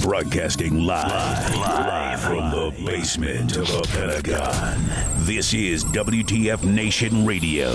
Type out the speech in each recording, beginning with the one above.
Broadcasting live from the basement of the Pentagon. This is W.T.F. Nation Radio.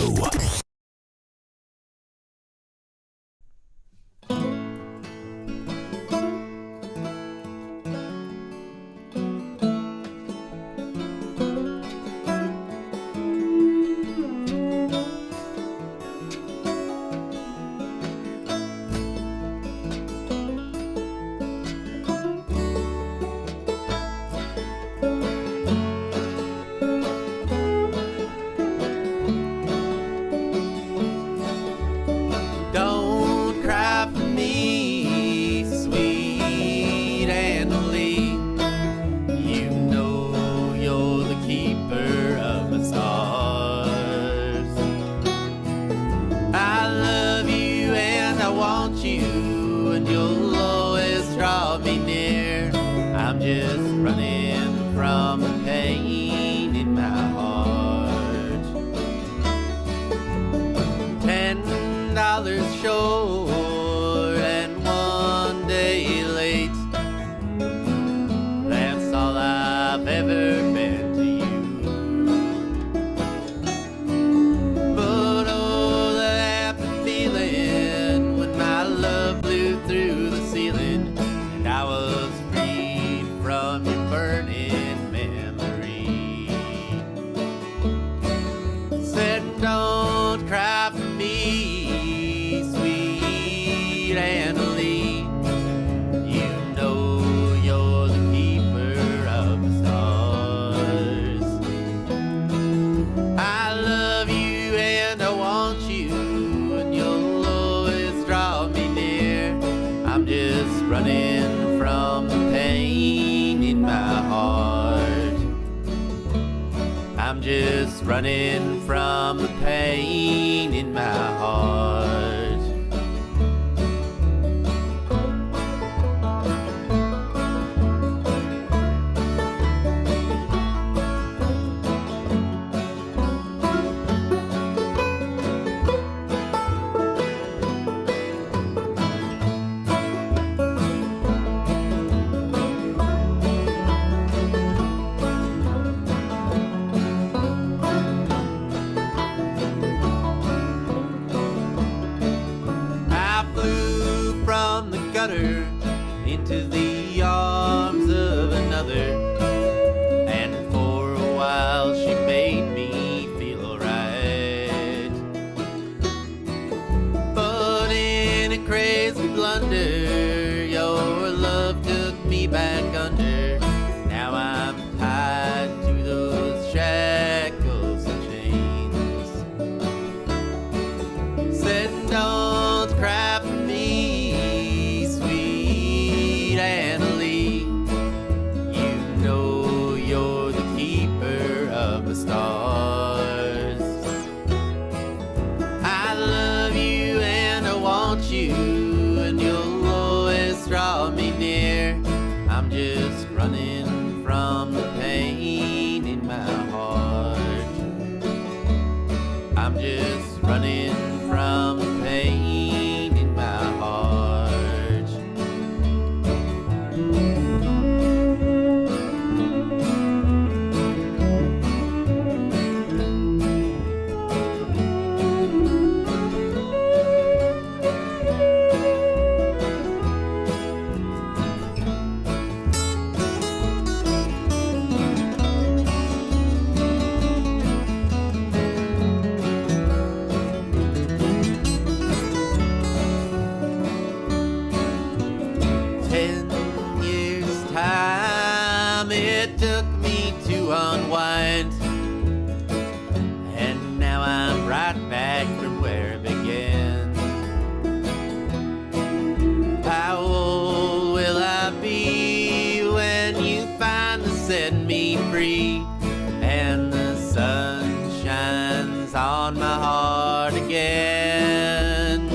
Running from the pain in my heart. Into the arms of another, and for a while she made me feel alright. But in a crazy blunder, your love took me back under. Now I'm tied to those shackles and chains. Said don't cry for me, stars. I love you and I want you, and you'll always draw me near. I'm just running from the pain in my heart. I'm just running from the pain in my heart. It took me to unwind, and now I'm right back from where it began. How old will I be when you finally set me free, and the sun shines on my heart again?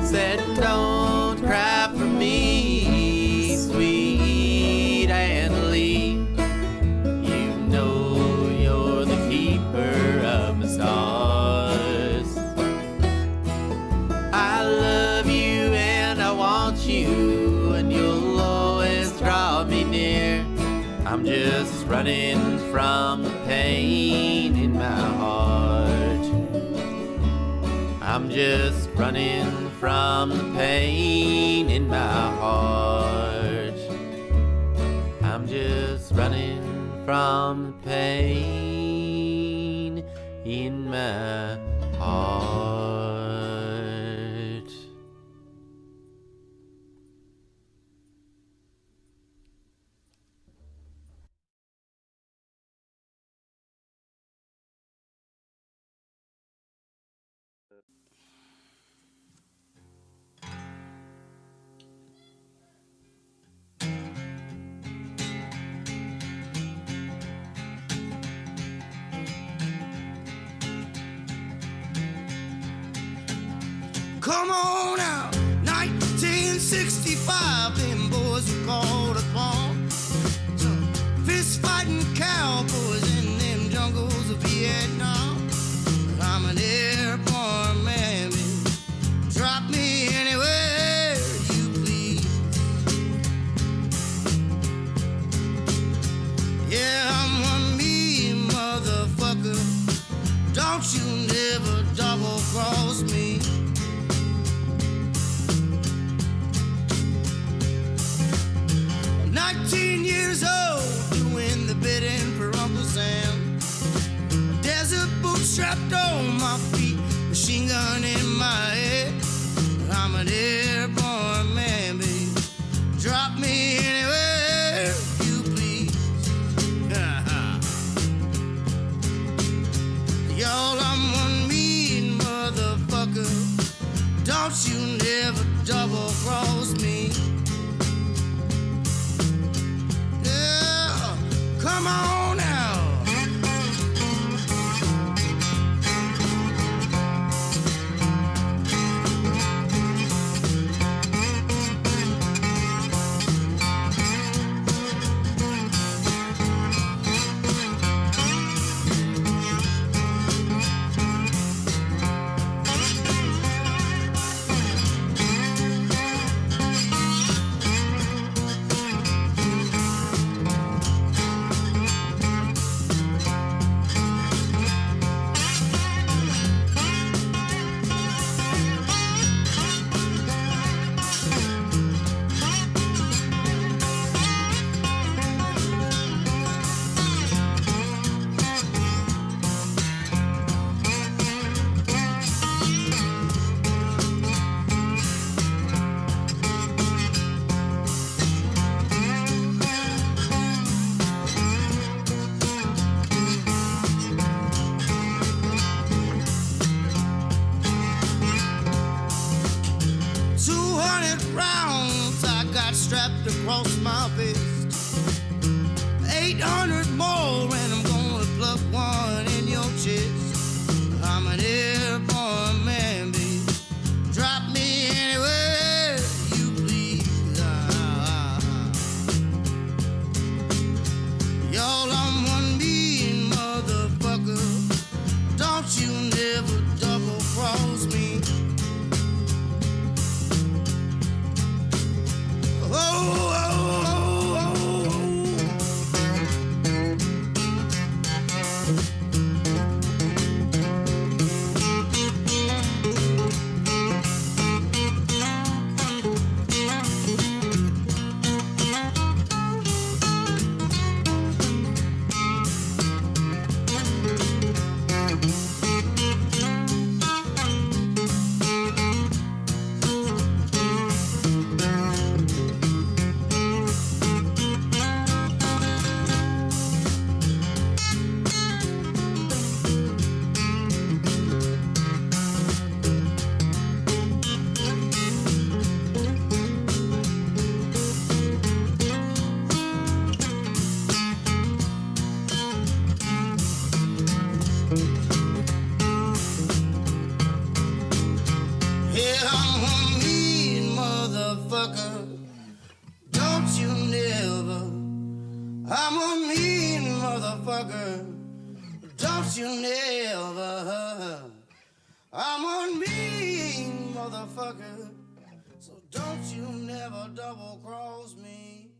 Said don't cry for me, sweet Annalie. You know you're the keeper of my stars. I love you and I want you, and you'll just running from the pain in my heart. I'm just running from the pain in my heart. I'm just running from the pain in my heart. Come on out, 1965, them boys were called upon. Some fist-fighting cowboys in them jungles of Vietnam. I'm an airborne man, baby. Drop me anywhere you please. Yeah, I'm one mean motherfucker. Don't you never double-cross me. 19 years old, doing the bidding for Uncle Sam. A desert boot strapped on my feet, machine gun in my head. I'm an airborne man, baby. Drop me anywhere you please. Y'all, I'm one mean motherfucker. Don't you never double cross me. Come on now. Strapped across my vest, 800 more, and I'm gonna pluck one in your chest. I'm an airborne man, baby. Drop me anywhere you please. Y'all, I'm one mean motherfucker. Don't you never double cross me. Oh, oh, oh, oh, oh. I'm a mean motherfucker. Don't you never. I'm a mean motherfucker. So don't you never double cross me.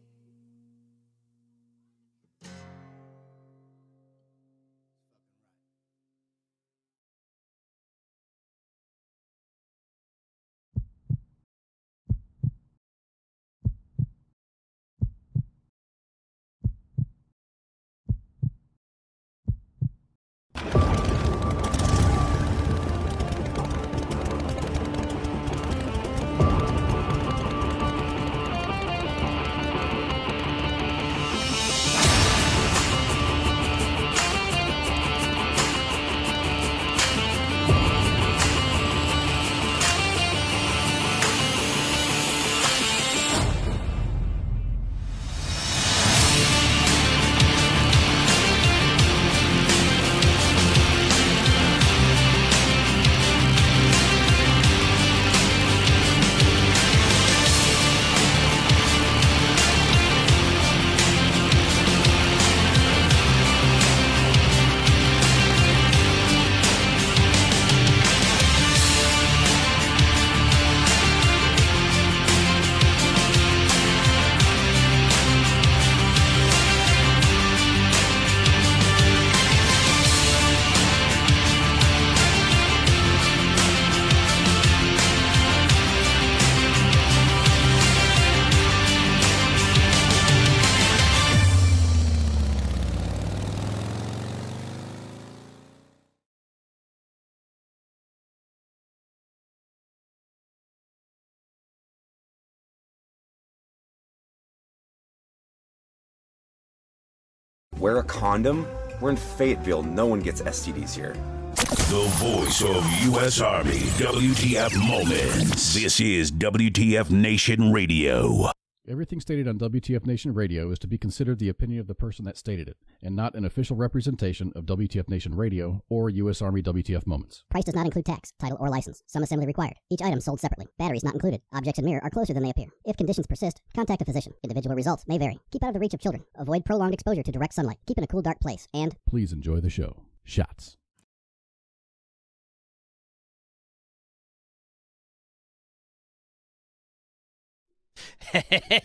Wear a condom? We're in Fayetteville. No one gets STDs here. The voice of U.S. Army, WTF Moments. This is WTF Nation Radio. Everything stated on WTF Nation Radio is to be considered the opinion of the person that stated it, and not an official representation of WTF Nation Radio or U.S. Army WTF Moments. Price does not include tax, title, or license. Some assembly required. Each item sold separately. Batteries not included. Objects in mirror are closer than they appear. If conditions persist, contact a physician. Individual results may vary. Keep out of the reach of children. Avoid prolonged exposure to direct sunlight. Keep in a cool, dark place. And please enjoy the show. Shots.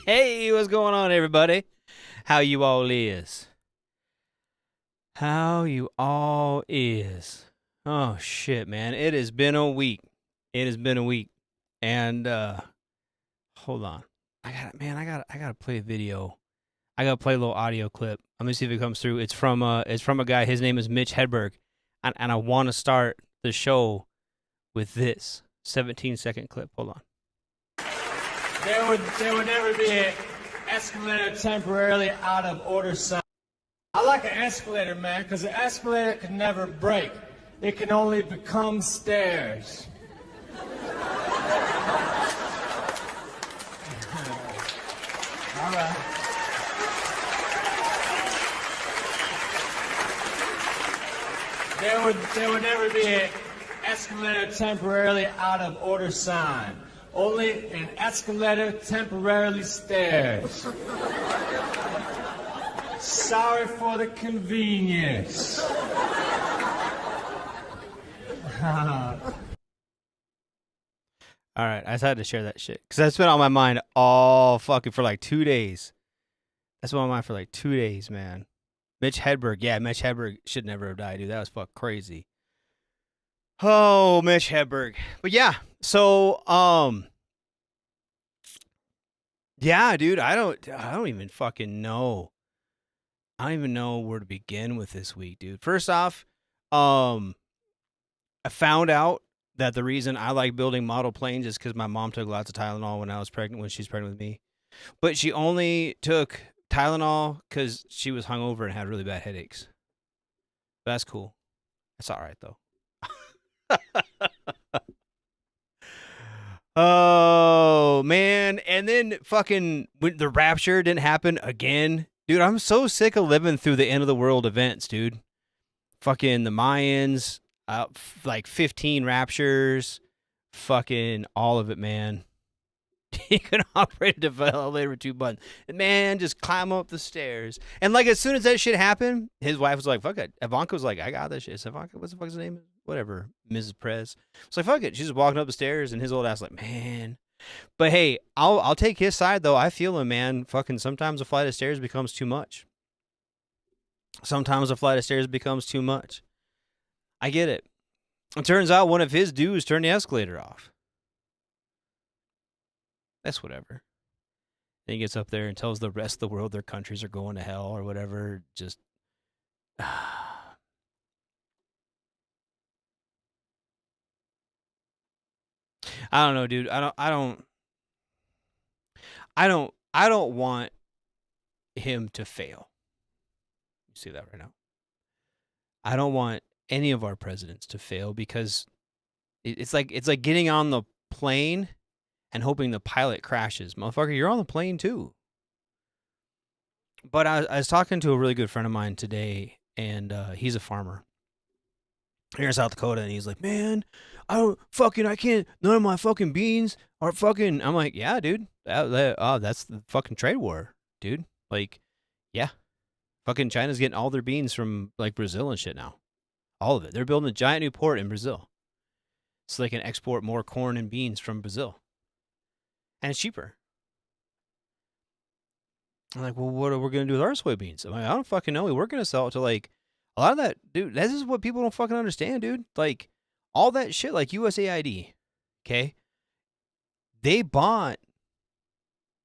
Hey, what's going on, everybody? How you all is? How you all is? Oh shit, man! It has been a week. It has been a week, and hold on. I gotta play a video. I gotta play a little audio clip. Let me see if it comes through. It's from a guy. His name is Mitch Hedberg, and I want to start the show with this 17-second clip. Hold on. There would never be an escalator temporarily out of order sign. I like an escalator, man, because an escalator can never break. It can only become stairs. All right. There would never be an escalator temporarily out of order sign. Only an escalator temporarily stairs. Sorry for the convenience. All right, I just had to share that shit because that's been on my mind all fucking for like 2 days. That's been on my mind for like 2 days, man. Mitch Hedberg, yeah, Mitch Hedberg should never have died, dude. That was fuck crazy. Oh, Mitch Hedberg. But yeah, so yeah, dude, I don't even fucking know. I don't even know where to begin with this week, dude. First off, I found out that the reason I like building model planes is because my mom took lots of Tylenol when she was pregnant with me. But she only took Tylenol because she was hungover and had really bad headaches. That's cool. That's all right, though. Oh, man. And then fucking when the Rapture didn't happen again. Dude, I'm so sick of living through the end of the world events, dude. Fucking the Mayans, like 15 Raptures, fucking all of it, man. You can operate a developer with 2 buttons. And man, just climb up the stairs. And like as soon as that shit happened, his wife was like, fuck it. Ivanka was like, I got this shit. It's Ivanka, what's the fuck's name? Whatever, Mrs. Prez. It's like, fuck it. She's just walking up the stairs, and his old ass like, man. But hey, I'll take his side, though. I feel him, man. Fucking sometimes a flight of stairs becomes too much. Sometimes a flight of stairs becomes too much. I get it. It turns out one of his dudes turned the escalator off. That's whatever. Then he gets up there and tells the rest of the world their countries are going to hell or whatever. Just... I don't know, dude. I don't want him to fail. You see that right now. I don't want any of our presidents to fail because it's like getting on the plane and hoping the pilot crashes. Motherfucker, you're on the plane too. But I was talking to a really good friend of mine today, and he's a farmer here in South Dakota, and he's like, man, I can't, none of my fucking beans are fucking, I'm like, yeah, dude, that's the fucking trade war, dude. Like, yeah, fucking China's getting all their beans from, like, Brazil and shit now. All of it. They're building a giant new port in Brazil so they can export more corn and beans from Brazil. And it's cheaper. I'm like, well, what are we going to do with our soybeans? I'm like, I don't fucking know. We're going to sell it to, like, a lot of that, dude, this is what people don't fucking understand, dude. Like, all that shit, like USAID, okay? They bought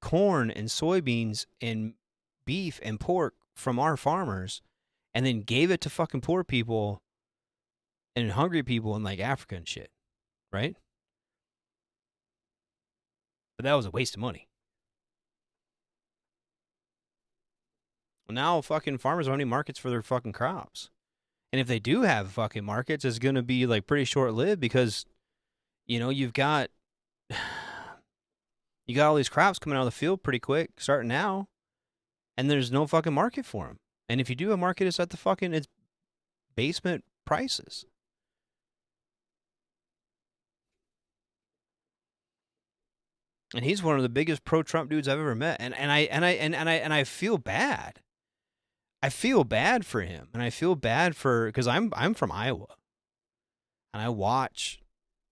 corn and soybeans and beef and pork from our farmers and then gave it to fucking poor people and hungry people in, like, Africa and shit, right? But that was a waste of money. Now fucking farmers don't have any markets for their fucking crops. And if they do have fucking markets, it's going to be like pretty short-lived because, you know, you've got all these crops coming out of the field pretty quick, starting now, and there's no fucking market for them. And if you do a market, it's at the fucking it's basement prices. And he's one of the biggest pro-Trump dudes I've ever met, and I feel bad. I feel bad for him, and I feel bad for because I'm from Iowa, and I watch,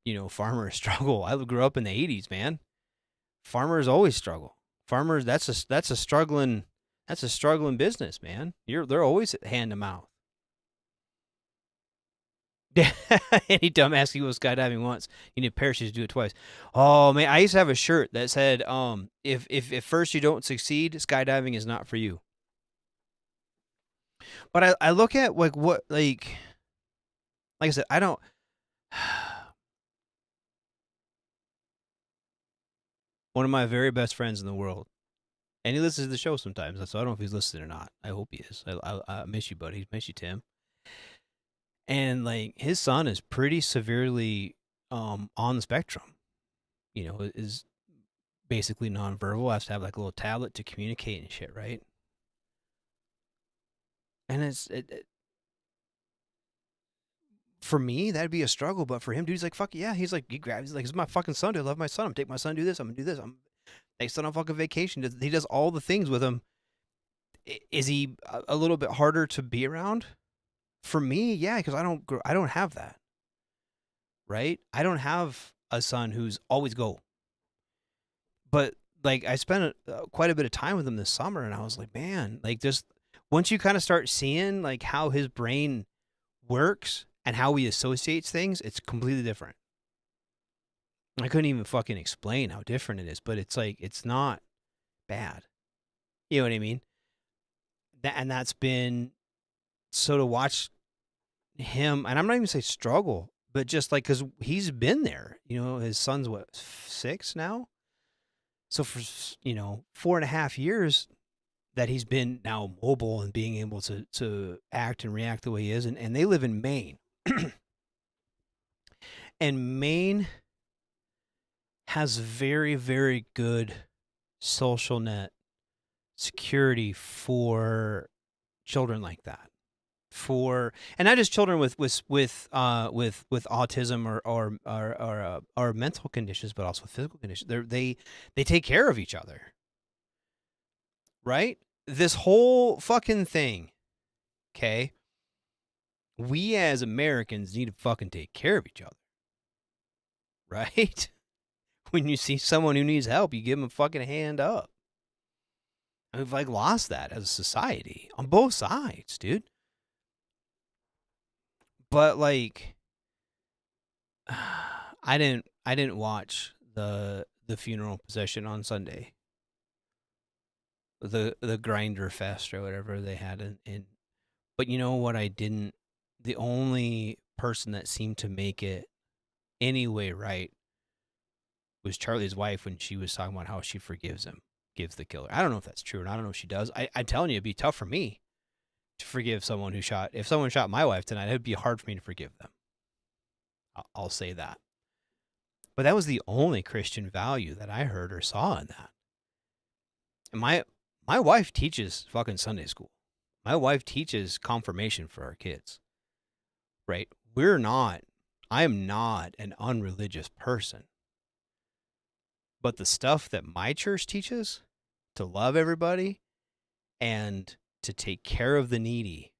you know, farmers struggle. I grew up in the '80s, man. Farmers always struggle. Farmers, that's a struggling business, man. They're always hand to mouth. Any dumbass he was skydiving once. You need parachutes to do it twice. Oh man, I used to have a shirt that said, if first you don't succeed, skydiving is not for you. But I look at like what like I said, I don't. One of my very best friends in the world, and he listens to the show sometimes. So I don't know if he's listening or not. I hope he is. I miss you, buddy. Miss you, Tim. And like his son is pretty severely on the spectrum. You know, is basically nonverbal. Has to have like a little tablet to communicate and shit, right? And for me, that'd be a struggle. But for him, dude, he's like, fuck yeah. He's like, he's like, it's my fucking son. Dude, I love my son. I'm taking my son to do this. I'm gonna do this. I'm next son on fucking vacation. He does all the things with him. Is he a little bit harder to be around? For me, yeah, because I don't have that, right? I don't have a son who's always go. But like I spent quite a bit of time with him this summer, and I was like, man, like just once you kind of start seeing like how his brain works and how he associates things, it's completely different. I couldn't even fucking explain how different it is, but it's like it's not bad. You know what I mean? That's been. So to watch him, and I'm not even say struggle, but just like, cause he's been there, you know, his son's what, 6 now? So for, 4.5 years that he's been now mobile and being able to act and react the way he is. And they live in Maine. And Maine has very, very good social net security for children like that. And not just children with autism or mental conditions, but also physical conditions. They take care of each other, right? This whole fucking thing, okay? We as Americans need to fucking take care of each other, right? When you see someone who needs help, you give them a fucking hand up. And we've like lost that as a society on both sides, dude. But like, I didn't watch the funeral procession on Sunday. The grinder fest or whatever they had in. But you know what? I didn't. The only person that seemed to make it anyway right was Charlie's wife when she was talking about how she forgives the killer. I don't know if that's true, and I don't know if she does. I'm telling you, it'd be tough for me to forgive someone who shot. If someone shot my wife tonight, it'd be hard for me to forgive them. I'll say that. But that was the only Christian value that I heard or saw in that. And my wife teaches fucking Sunday school. My wife teaches confirmation for our kids. Right? I am not an unreligious person. But the stuff that my church teaches, to love everybody and to take care of the needy,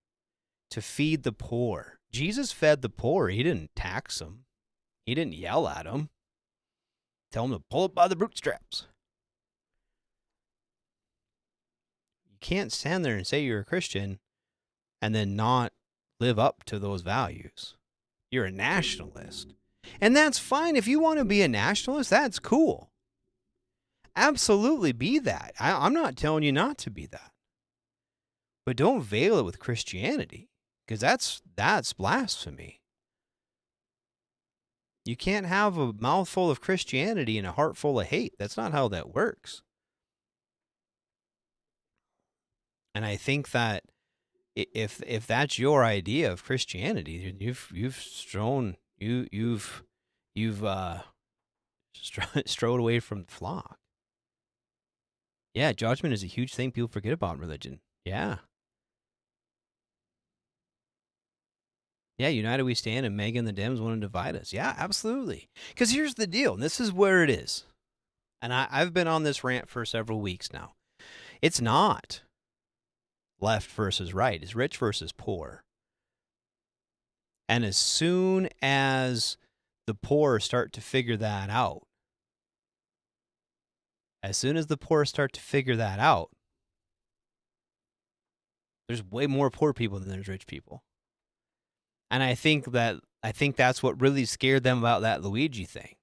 to feed the poor. Jesus fed the poor. He didn't tax them. He didn't yell at them. Tell them to pull up by the bootstraps. You can't stand there and say you're a Christian and then not live up to those values. You're a nationalist. And that's fine. If you want to be a nationalist, that's cool. Absolutely be that. I'm not telling you not to be that. But don't veil it with Christianity, because that's blasphemy. You can't have a mouthful of Christianity and a heart full of hate. That's not how that works. And I think that if that's your idea of Christianity, you've strode away from the flock. Yeah, judgment is a huge thing people forget about in religion. Yeah. Yeah, united we stand, and Megan the Dems want to divide us. Yeah, absolutely. Because here's the deal, and this is where it is. And I've been on this rant for several weeks now. It's not left versus right. It's rich versus poor. And as soon as the poor start to figure that out, there's way more poor people than there's rich people. And I think that's what really scared them about that Luigi thing.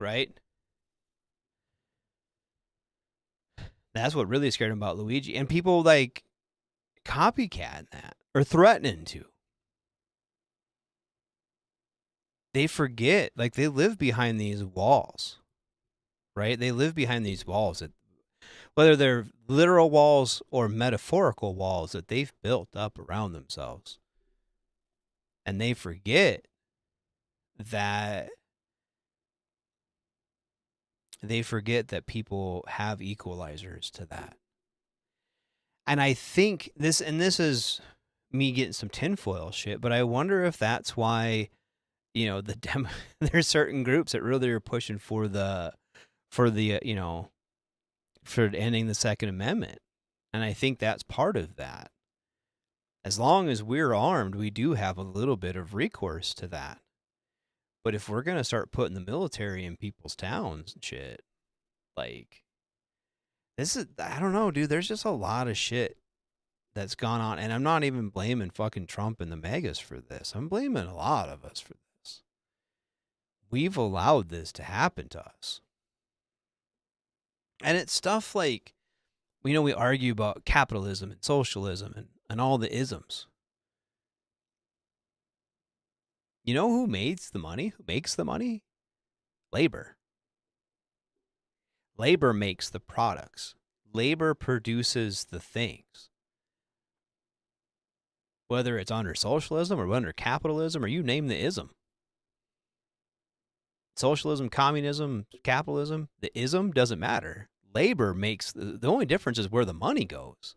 Right? That's what really scared them about Luigi. And people like copycat that or threatening to. They forget, like they live behind these walls. Right? They live behind these walls that, whether they're literal walls or metaphorical walls that they've built up around themselves. And they forget that people have equalizers to that. And I think this is me getting some tinfoil shit, but I wonder if that's why, there's certain groups that really are pushing for ending the Second Amendment. And I think that's part of that. As long as we're armed, we do have a little bit of recourse to that. But if we're going to start putting the military in people's towns and shit, like, I don't know, dude, there's just a lot of shit that's gone on. And I'm not even blaming fucking Trump and the MAGAs for this. I'm blaming a lot of us for this. We've allowed this to happen to us. And it's stuff like, we argue about capitalism and socialism and all the isms. You know who makes the money? Who makes the money? Labor. Labor makes the products. Labor produces the things. Whether it's under socialism or under capitalism, or you name the ism. Socialism, communism, capitalism, the ism doesn't matter. Labor makes, the only difference is where the money goes.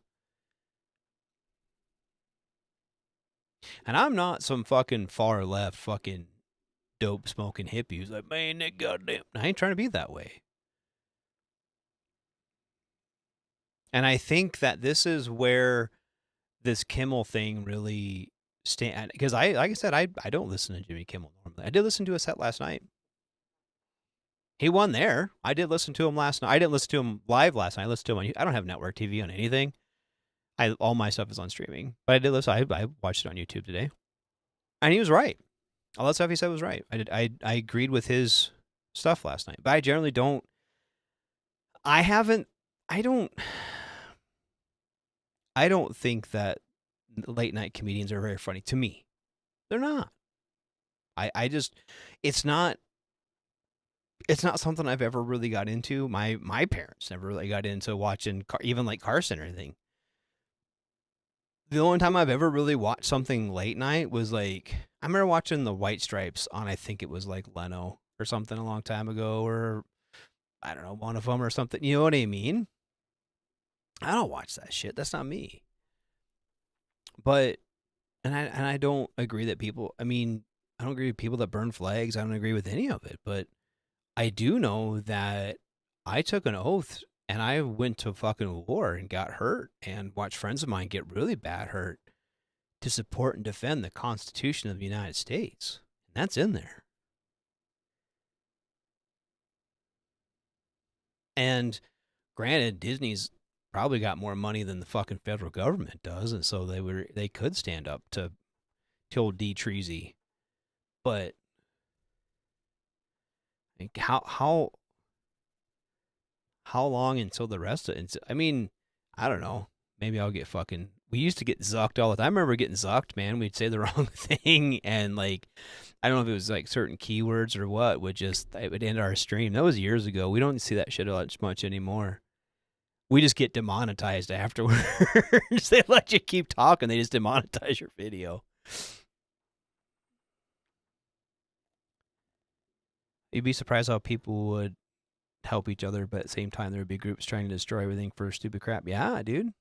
And I'm not some fucking far left fucking dope smoking hippie who's like, man, that goddamn, I ain't trying to be that way. And I think that this is where this Kimmel thing really stands. Because like I said, I don't listen to Jimmy Kimmel normally. I did listen to a set last night. He won there. I did listen to him last night. I didn't listen to him live last night. I listened to him I don't have network TV on anything. All my stuff is on streaming. But I did listen. I watched it on YouTube today. And he was right. All that stuff he said was right. I agreed with his stuff last night. But I generally don't. I don't think that late night comedians are very funny to me. They're not. It's not something I've ever really got into. My parents never really got into watching even like Carson or anything. The only time I've ever really watched something late night was like, I remember watching the White Stripes on, I think it was like Leno or something a long time ago, or I don't know, one of them or something. You know what I mean? I don't watch that shit. That's not me. But, and I don't agree that people, I don't agree with people that burn flags. I don't agree with any of it. But I do know that I took an oath and I went to fucking war and got hurt and watched friends of mine get really bad hurt to support and defend the Constitution of the United States. And that's in there. And granted, Disney's probably got more money than the fucking federal government does, and so they could stand up to old D. Treasy. But like, how long until the rest of it? I don't know. Maybe I'll get fucking. We used to get zucked all the time. I remember getting zucked, man. We'd say the wrong thing, and like, I don't know if it was like certain keywords or what, it would end our stream. That was years ago. We don't see that shit much anymore. We just get demonetized afterwards. They let you keep talking. They just demonetize your video. You'd be surprised how people would help each other, but at the same time, there would be groups trying to destroy everything for stupid crap. Yeah, dude.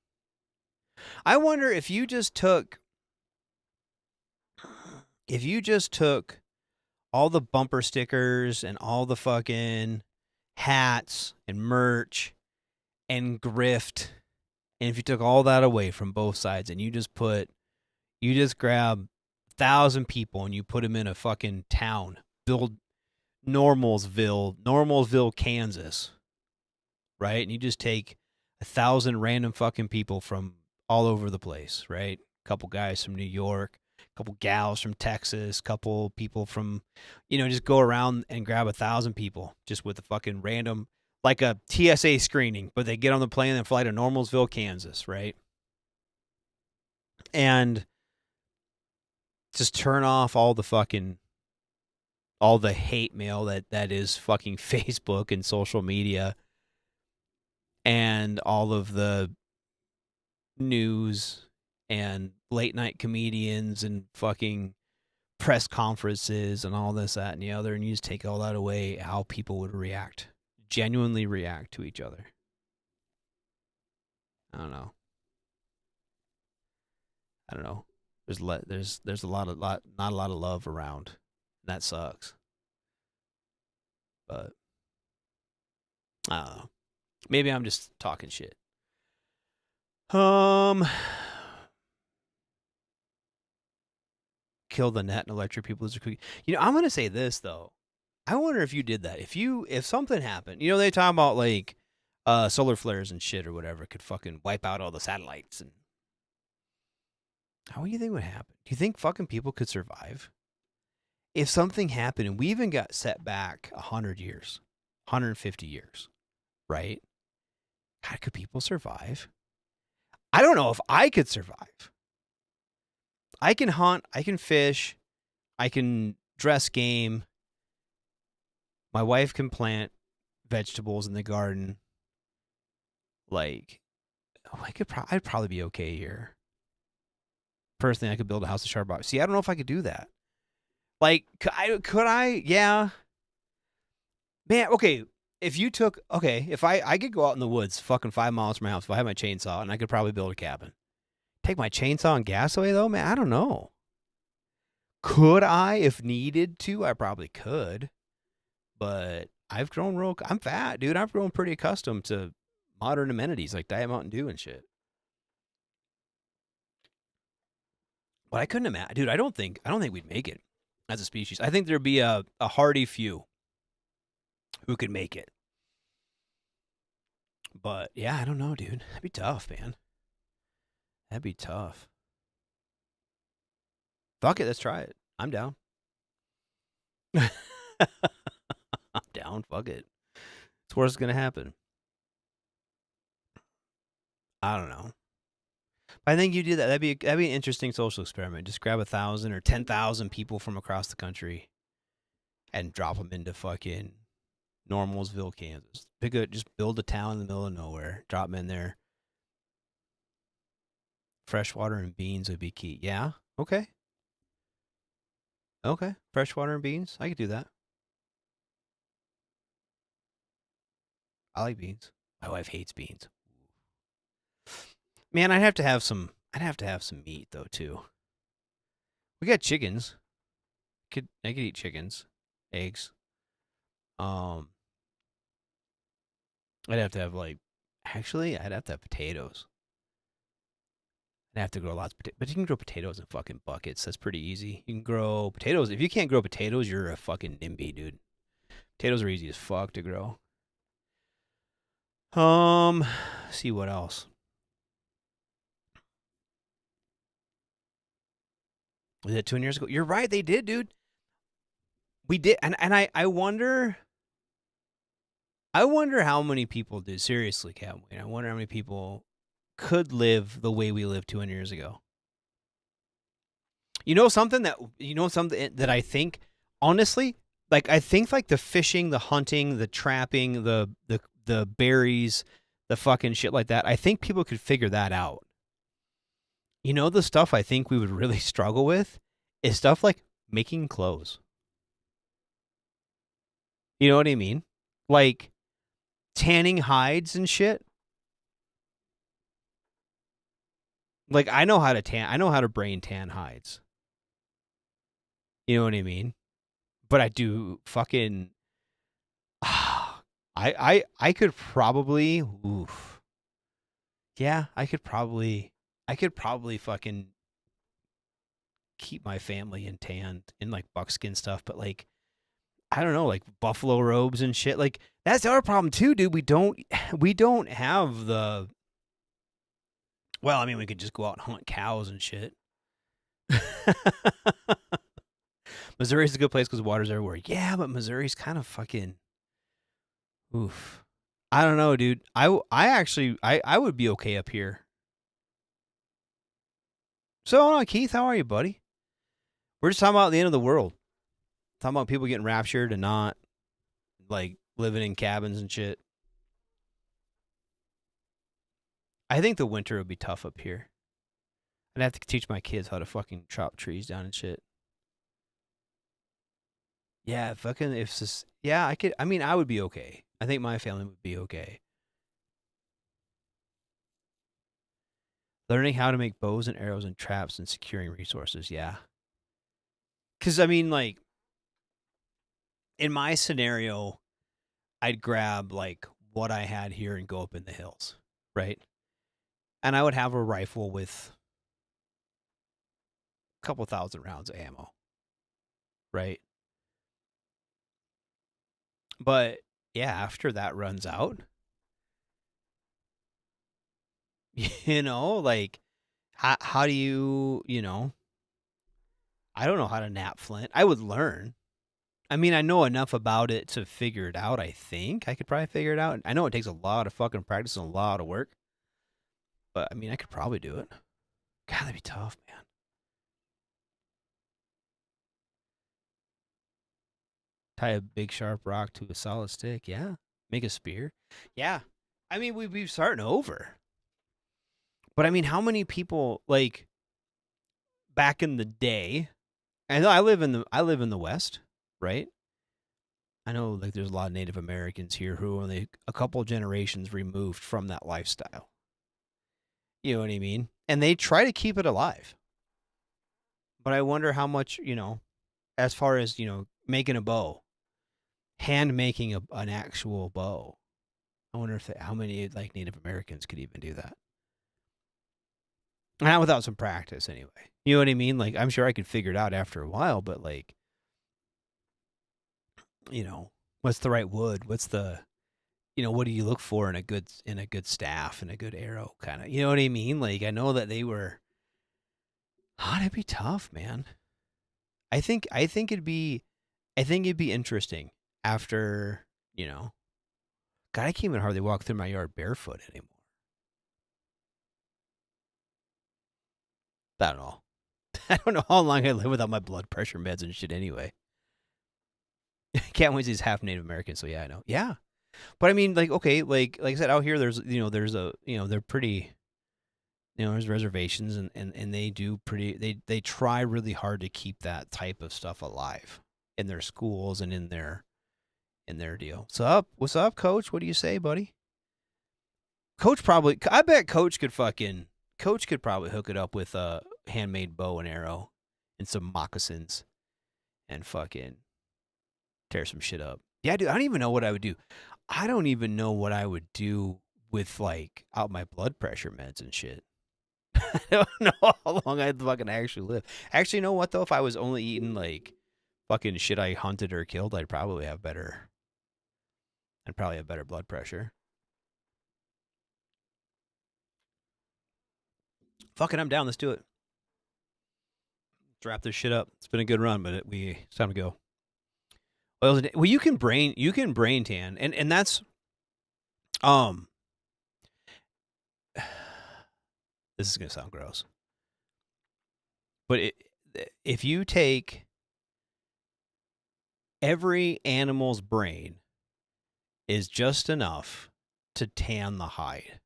I wonder if you just took all the bumper stickers and all the fucking hats and merch and grift, and if you took all that away from both sides and you just grab 1,000 people and you put them in a fucking town, build Normalsville, Kansas, right? And you just take 1,000 random fucking people from all over the place, right? A couple guys from New York, a couple gals from Texas, a couple people from, just go around and grab 1,000 people just with a fucking random, like a TSA screening, but they get on the plane and fly to Normalsville, Kansas, right? And just turn off all the hate mail that is fucking Facebook and social media and all of the news and late night comedians and fucking press conferences and all this, that, and the other, and you just take all that away, how people would genuinely react to each other. I don't know. There's not a lot of love around. That sucks. But I don't know. Maybe I'm just talking shit. Kill the net and electric people. I'm gonna say this though. I wonder if you did that. If something happened, they talk about like solar flares and shit or whatever could fucking wipe out all the satellites, and how do you think would happen? Do you think fucking people could survive? If something happened and we even got set back 100 years, 150 years, right? How could people survive? I don't know if I could survive. I can hunt, I can fish, I can dress game. My wife can plant vegetables in the garden. Like, I'd probably be okay here. Personally, I could build a house of sharp box. See, I don't know if I could do that. Like, could I? Yeah. Man, okay. If I could go out in the woods fucking 5 miles from my house if I had my chainsaw, and I could probably build a cabin. Take my chainsaw and gas away, though? Man, I don't know. Could I if needed to? I probably could. But I'm fat, dude. I've grown pretty accustomed to modern amenities like Diet Mountain Dew and shit. But I couldn't imagine. Dude, I don't think we'd make it as a species. I think there'd be a hardy few who could make it. But yeah, I don't know, dude. That'd be tough, man. That'd be tough. Fuck it, let's try it. I'm down. I'm down. Fuck it. It's what's gonna happen. I don't know. I think you do that. That'd be an interesting social experiment. Just grab 1,000 or 10,000 people from across the country and drop them into fucking Normalsville, Kansas. Just build a town in the middle of nowhere. Drop them in there. Fresh water and beans would be key. Yeah. Okay. Fresh water and beans. I could do that. I like beans. My wife hates beans. Man, I'd have to have some meat though too. We got chickens. I could eat chickens, eggs. I'd have to have potatoes. I'd have to grow lots of potatoes, but you can grow potatoes in fucking buckets. That's pretty easy. You can grow potatoes. If you can't grow potatoes, you're a fucking NIMBY, dude. Potatoes are easy as fuck to grow. See what else. Was it 2 years ago? You're right, they did, dude. We did, and I wonder how many people did. Seriously, Catwayne, I wonder how many people could live the way we lived 200 years ago. Something that I think, honestly, like I think like the fishing, the hunting, the trapping, the berries, the fucking shit like that, I think people could figure that out. You know, the stuff I think we would really struggle with is stuff like making clothes. You know what I mean? Like tanning hides and shit. Like I know how to tan. I know how to brain tan hides. You know what I mean? But I do fucking. I could probably. Oof. Yeah, I could probably fucking keep my family in tanned in like buckskin stuff, but like I don't know, like buffalo robes and shit. Like that's our problem too, dude. We don't have the. Well, I mean, we could just go out and hunt cows and shit. Missouri's a good place because water's everywhere. Yeah, but Missouri's kind of fucking. Oof. I don't know, dude. I actually would be okay up here. So, Keith, how are you, buddy? We're just talking about the end of the world. Talking about people getting raptured and not, like, living in cabins and shit. I think the winter would be tough up here. I'd have to teach my kids how to fucking chop trees down and shit. Yeah, fucking, if this, yeah, I would be okay. I think my family would be okay. Learning how to make bows and arrows and traps and securing resources, yeah. Because, I mean, like, in my scenario, I'd grab, like, what I had here and go up in the hills, right? And I would have a rifle with a couple thousand rounds of ammo, right? But, yeah, after that runs out, you know, like, how do you, you know, I don't know how to nap flint. I would learn. I mean, I know enough about it to figure it out, I think. I could probably figure it out. I know it takes a lot of fucking practice and a lot of work. But, I mean, I could probably do it. God, that'd be tough, man. Tie a big sharp rock to a solid stick. Yeah. Make a spear. Yeah. I mean, we'd be starting over. But, I mean, how many people, like, back in the day, and I live in the West, right? I know, like, there's a lot of Native Americans here who are only a couple generations removed from that lifestyle. You know what I mean? And they try to keep it alive. But I wonder how much, you know, as far as, you know, making a bow, hand making an actual bow. I wonder how many, like, Native Americans could even do that. Not without some practice, anyway. You know what I mean? Like, I'm sure I could figure it out after a while, but, like, you know, what's the right wood? What's the, you know, what do you look for in a good staff and a good arrow kind of, you know what I mean? Like, I know that they were, it'd be tough, man. I think it'd be interesting after, you know, God, I can't even hardly walk through my yard barefoot anymore. I don't know. I don't know how long I live without my blood pressure meds and shit anyway. Cat Wednesday's half Native American, so yeah, I know. Yeah. But I mean, like, okay, like I said, out here there's they're pretty, you know, there's reservations and they do pretty, they try really hard to keep that type of stuff alive in their schools and in their deal. What's up, Coach? What do you say, buddy? I bet Coach could probably hook it up with a handmade bow and arrow and some moccasins and fucking tear some shit up. Yeah, dude, I don't even know what I would do. I don't even know what I would do with, like, out my blood pressure meds and shit. I don't know how long I'd fucking actually live. Actually, you know what, though? If I was only eating, like, fucking shit I hunted or killed, I'd probably have better blood pressure. Fucking, I'm down. Let's do it. Let's wrap this shit up. It's been a good run, but it's time to go. Well, you can brain tan, and that's this is gonna sound gross, but if you take every animal's brain is just enough to tan the hide.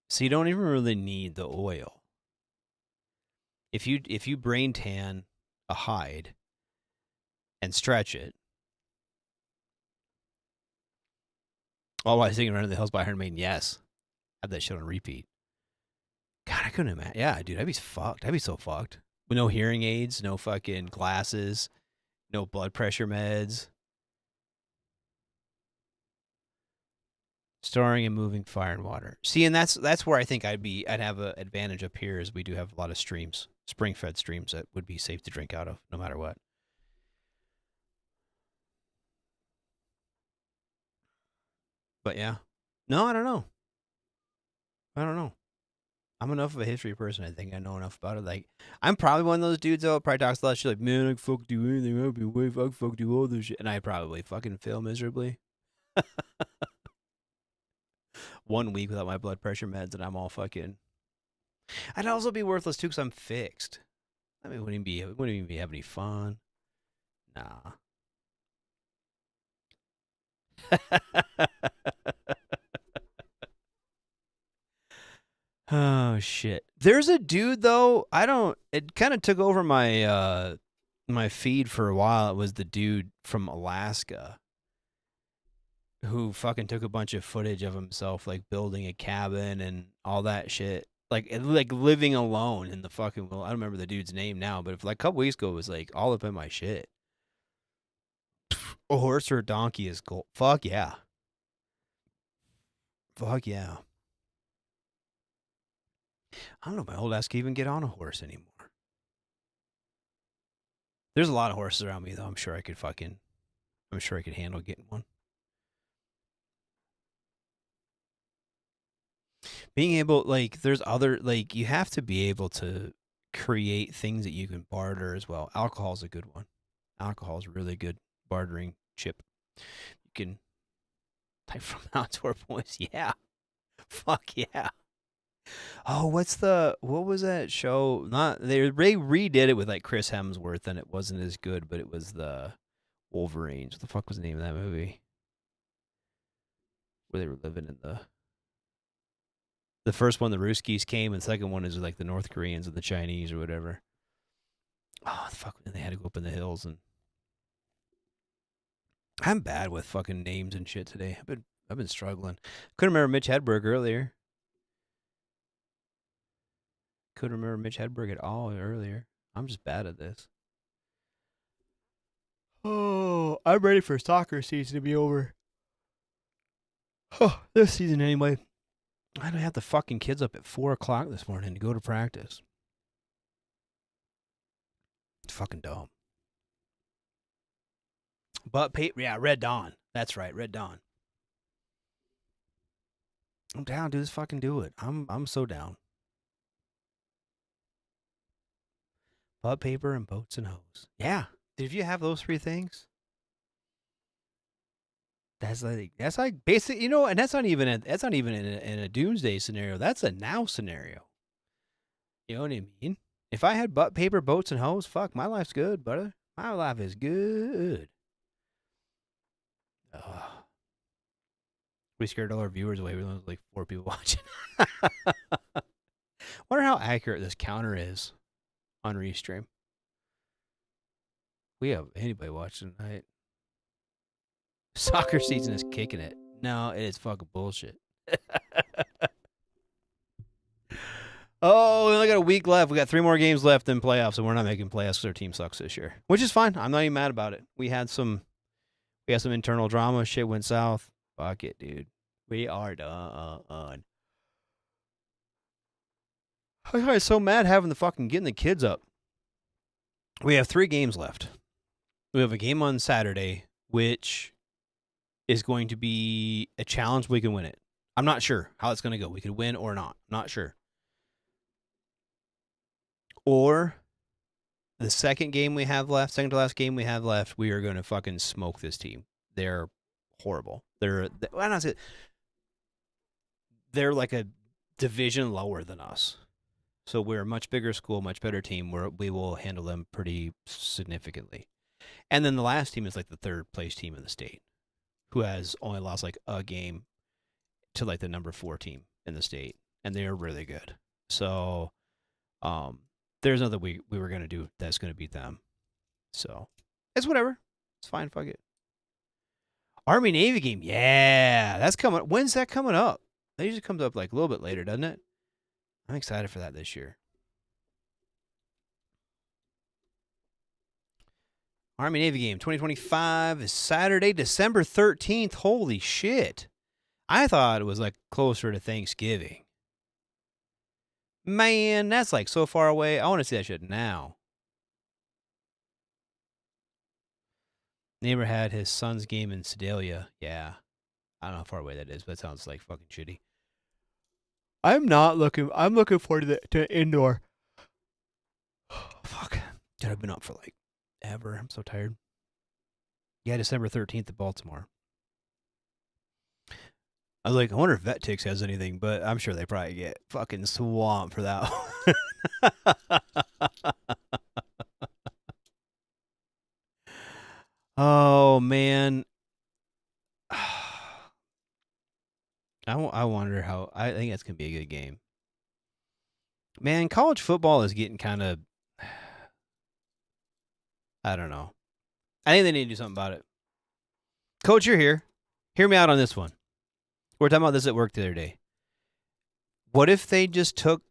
So you don't even really need the oil. If you brain tan a hide and stretch it, all while singing Around the Hills by Iron Maiden, yes. Have that shit on repeat. God, I couldn't imagine. Yeah, dude, I'd be fucked. I'd be so fucked. With no hearing aids, no fucking glasses, no blood pressure meds. Storing and moving fire and water. See, and that's where I think I'd have an advantage up here, is we do have a lot of streams, spring-fed streams that would be safe to drink out of, no matter what. But yeah, no, I don't know. I'm enough of a history person. I think I know enough about it. Like, I'm probably one of those dudes that probably talks a lot of shit. Like, man, I fuck do anything. I'll be way fuck do all this shit, and I probably fucking fail miserably. 1 week without my blood pressure meds, and I'm all fucking. I'd also be worthless too, because I'm fixed. I mean, wouldn't even be having any fun. Nah. Oh shit. There's a dude though, it kind of took over my my feed for a while. It was the dude from Alaska who fucking took a bunch of footage of himself like building a cabin and all that shit. Like living alone in the fucking, well, I don't remember the dude's name now, but like a couple weeks ago it was like all up in my shit. A horse or a donkey is cool. Fuck yeah. Fuck yeah. I don't know if my old ass can even get on a horse anymore. There's a lot of horses around me though. I'm sure I could handle getting one. Being able, like, there's other, like, you have to be able to create things that you can barter as well. Alcohol's a good one. Alcohol's a really good bartering chip. You can type from Outdoor Boys. Yeah. Fuck yeah. Oh, what was that show? They redid it with like Chris Hemsworth, and it wasn't as good, but it was the Wolverines. What the fuck was the name of that movie? Where they were living in the first one, the Ruskies came, and the second one is like the North Koreans and the Chinese or whatever. Oh, the fuck, and they had to go up in the hills, and I'm bad with fucking names and shit today. I've been struggling. Couldn't remember Mitch Hedberg earlier. Couldn't remember Mitch Hedberg at all earlier. I'm just bad at this. Oh, I'm ready for soccer season to be over. Oh, this season anyway. I don't have the fucking kids up at 4 o'clock this morning to go to practice. It's fucking dumb. But yeah, Red Dawn. That's right, Red Dawn. I'm down, dude. Let's fucking do it. I'm so down. Bud paper and boats and hose. Yeah. If you have those 3 things, that's like basic, you know, and that's not even in a doomsday scenario. That's a now scenario. You know what I mean? If I had butt paper, boats, and hose, fuck, my life's good, brother. My life is good. We scared all our viewers away. We only like 4 people watching. Wonder how accurate this counter is on Restream. We have anybody watching tonight. Soccer season is kicking it. No, it is fucking bullshit. Oh, we only got a week left. We got 3 more games left in playoffs, and we're not making playoffs because our team sucks this year, which is fine. I'm not even mad about it. We had some internal drama. Shit went south. Fuck it, dude. We are done. I was so mad having getting the kids up. We have 3 games left. We have a game on Saturday, which is going to be a challenge. We can win it. I'm not sure how it's going to go. We could win or not. Not sure. Or the second to last game we have left, we are going to fucking smoke this team. They're horrible. They're like a division lower than us. So we're a much bigger school, much better team. We will handle them pretty significantly. And then the last team is like the 3rd place team in the state, who has only lost like a game to like the number 4 team in the state, and they are really good. So, there's nothing we were gonna do that's gonna beat them. So, it's whatever. It's fine. Fuck it. Army Navy game, yeah, that's coming. When's that coming up? That usually comes up like a little bit later, doesn't it? I'm excited for that this year. Army Navy game 2025 is Saturday, December 13th. Holy shit. I thought it was like closer to Thanksgiving. Man, that's like so far away. I want to see that shit now. Neighbor had his son's game in Sedalia. Yeah. I don't know how far away that is, but it sounds like fucking shitty. I'm looking forward to indoor. Fuck. Dude, I've been up for like ever. I'm so tired. Yeah, December 13th at Baltimore. I was like, I wonder if VetTix has anything, but I'm sure they probably get fucking swamped for that one. Oh, man. I wonder how. I think it's going to be a good game. Man, college football is getting kind of. I don't know. I think they need to do something about it. Coach, you're here. Hear me out on this one. We were talking about this at work the other day. What if they just took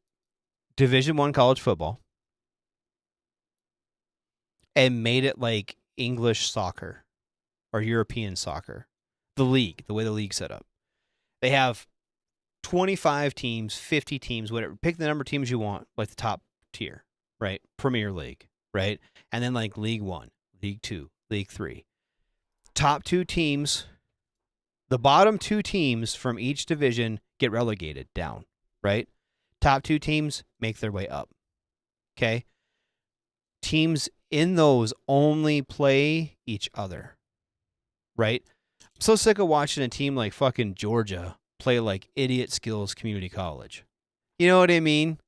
Division I college football and made it like English soccer or European soccer? The league, the way the league's set up. They have 25 teams, 50 teams, whatever. Pick the number of teams you want, like the top tier, right? Premier League, right? And then like League 1, League 2, League 3. Top 2 teams, the bottom 2 teams from each division get relegated down, right? Top 2 teams make their way up. Okay? Teams in those only play each other, right? I'm so sick of watching a team like fucking Georgia play like Idiot Skills Community College. You know what I mean?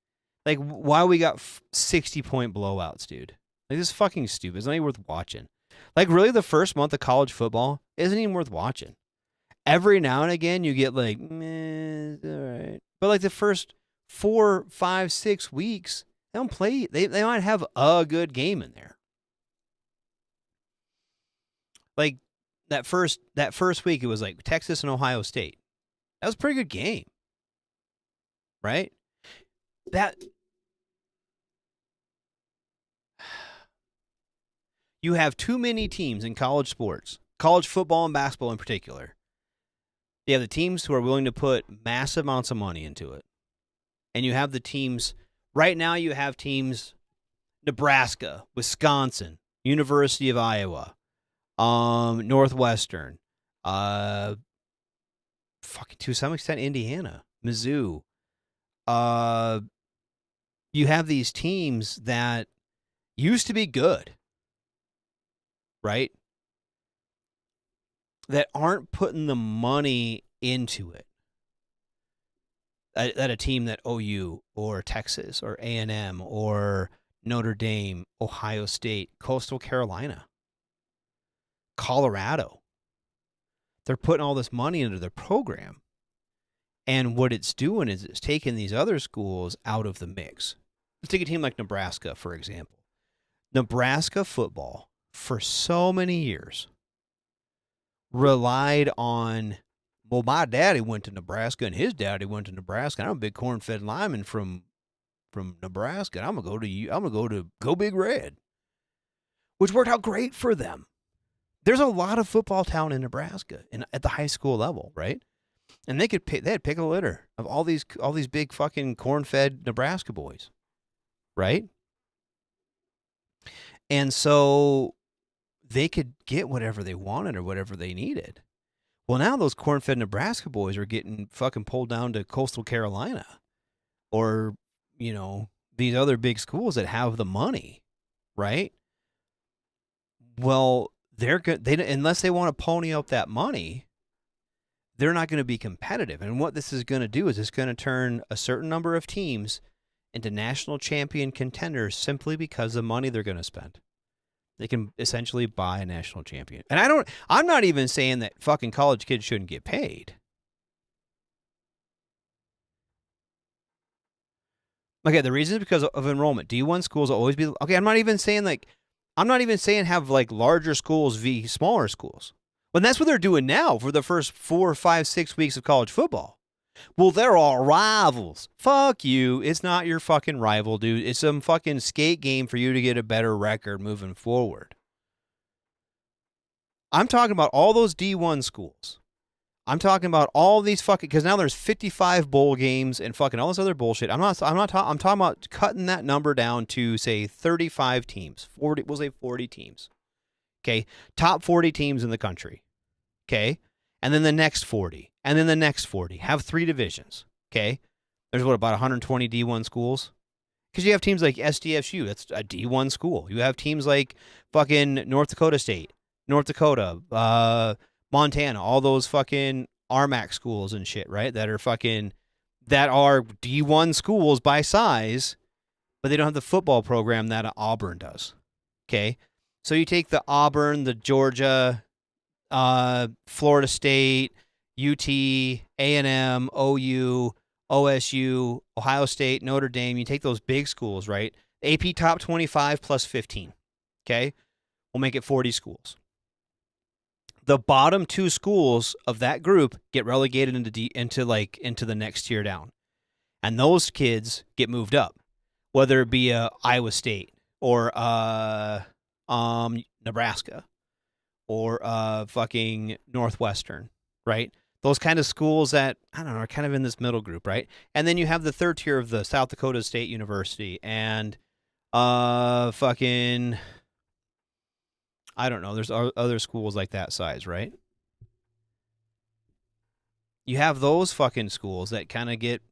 Like, why we got 60-point blowouts, dude? Like, this is fucking stupid. It's not even worth watching. Like, really, the first month of college football isn't even worth watching. Every now and again, you get like, meh, it's all right. But like the first 4, 5, 6 weeks, they don't play. They might have a good game in there. Like that first week, it was like Texas and Ohio State. That was a pretty good game, right? You have too many teams in college sports, college football and basketball in particular. You have the teams who are willing to put massive amounts of money into it. And you have the teams, right now you have teams, Nebraska, Wisconsin, University of Iowa, Northwestern, fucking to some extent Indiana, Mizzou. You have these teams that used to be good, right? That aren't putting the money into it. That a team that OU or Texas or A&M or Notre Dame, Ohio State, Coastal Carolina, Colorado. They're putting all this money into their program. And what it's doing is it's taking these other schools out of the mix. Let's take a team like Nebraska, for example. Nebraska football, for so many years, relied on, well, my daddy went to Nebraska and his daddy went to Nebraska. And I'm a big corn-fed lineman from Nebraska. And I'm gonna go to Go Big Red, which worked out great for them. There's a lot of football talent in Nebraska at the high school level, right? And they had pick a litter of all these big fucking corn-fed Nebraska boys, right? And so they could get whatever they wanted or whatever they needed. Well, now those corn-fed Nebraska boys are getting fucking pulled down to Coastal Carolina or, you know, these other big schools that have the money, right? Well, unless they want to pony up that money, they're not going to be competitive. And what this is going to do is it's going to turn a certain number of teams into national champion contenders simply because of the money they're going to spend. They can essentially buy a national champion. And I'm not even saying that fucking college kids shouldn't get paid. Okay, the reason is because of enrollment. D1 schools will always be okay. I'm not even saying have like larger schools v smaller schools. But that's what they're doing now for the first 4, 5, 6 weeks of college football. Well, they're all rivals. Fuck you. It's not your fucking rival, dude. It's some fucking skate game for you to get a better record moving forward. I'm talking about all those D1 schools. I'm talking about all these fucking, because now there's 55 bowl games and fucking all this other bullshit. I'm talking about cutting that number down to say 35 teams. 40, we'll say 40 teams. Okay, top 40 teams in the country. Okay, and then the next 40, and then the next 40. Have 3 divisions. Okay, there's what, about 120 D1 schools? Because you have teams like SDSU, that's a D1 school. You have teams like fucking North Dakota State, North Dakota, Montana, all those fucking RMAC schools and shit, right? That are D1 schools by size, but they don't have the football program that Auburn does. Okay, so you take the Auburn, the Georgia, Florida State, UT, A&M, OU, OSU, Ohio State, Notre Dame. You take those big schools, right? AP top 25 plus 15. Okay, we'll make it 40 schools. The bottom 2 schools of that group get relegated into the next tier down, and those kids get moved up, whether it be Iowa State or Nebraska or fucking Northwestern, right? Those kind of schools that, I don't know, are kind of in this middle group, right? And then you have the third tier of the South Dakota State University and fucking, I don't know, there's other schools like that size, right? You have those fucking schools that kind of get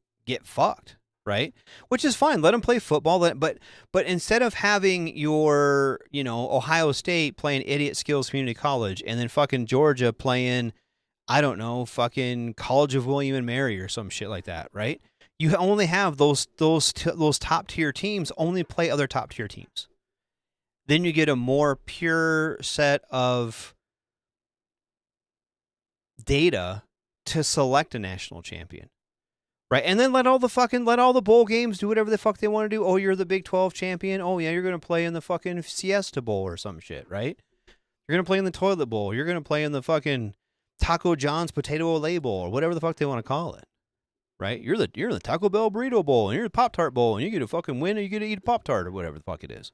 fucked, right? Which is fine. Let them play football, but instead of having your, Ohio State playing idiot skills community college and then fucking Georgia playing, I don't know, fucking College of William and Mary or some shit like that, right? You only have those top tier teams only play other top tier teams. Then you get a more pure set of data to select a national champion, right? And then let all the bowl games do whatever the fuck they want to do. Oh, you're the Big 12 champion. Oh yeah, you're gonna play in the fucking Siesta Bowl or some shit, right? You're gonna play in the Toilet Bowl. You're gonna play in the fucking Taco John's Potato Olay Bowl or whatever the fuck they want to call it, right? You're the Taco Bell Burrito Bowl and you're the Pop Tart Bowl and you get to fucking win or you get to eat a Pop Tart or whatever the fuck it is,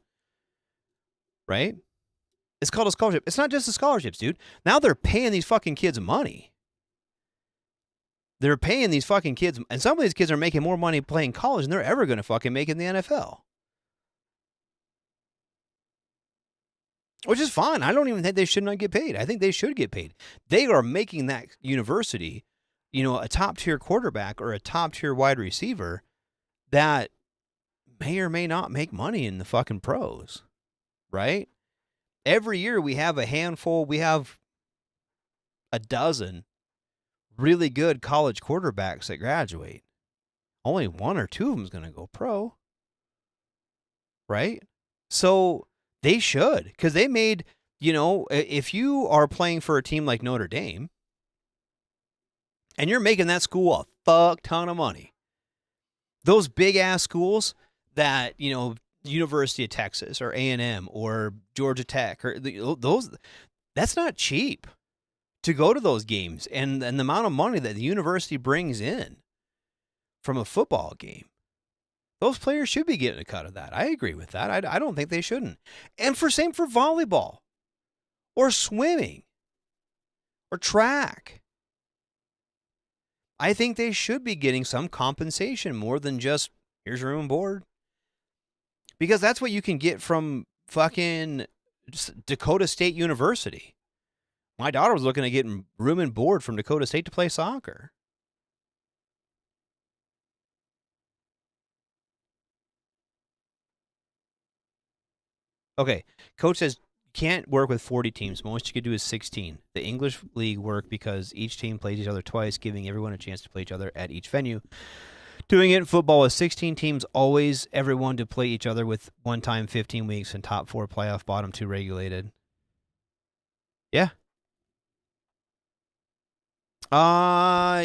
right? It's called a scholarship. It's not just the scholarships, dude. Now they're paying these fucking kids money. They're paying these fucking kids, and some of these kids are making more money playing college than they're ever going to fucking make in the NFL. Which is fine. I don't even think they should not get paid. I think they should get paid. They are making that university, a top-tier quarterback or a top-tier wide receiver that may or may not make money in the fucking pros, right? Every year we have a dozen really good college quarterbacks that graduate. Only 1 or 2 of them is going to go pro, right? So they should, because they made, if you are playing for a team like Notre Dame and you're making that school a fuck ton of money, those big ass schools that, University of Texas or A&M or Georgia Tech or those, that's not cheap to go to those games, and the amount of money that the university brings in from a football game, those players should be getting a cut of that. I agree with that. I don't think they shouldn't. And same for volleyball or swimming or track. I think they should be getting some compensation more than just, here's room and board. Because that's what you can get from fucking Dakota State University. My daughter was looking at getting room and board from Dakota State to play soccer. Okay, coach says you can't work with 40 teams. Most you could do is 16. The English league work because each team plays each other twice, giving everyone a chance to play each other at each venue. Doing it in football with 16 teams, always everyone to play each other with one time 15 weeks and top 4 playoff, bottom 2 regulated. Yeah. Yeah,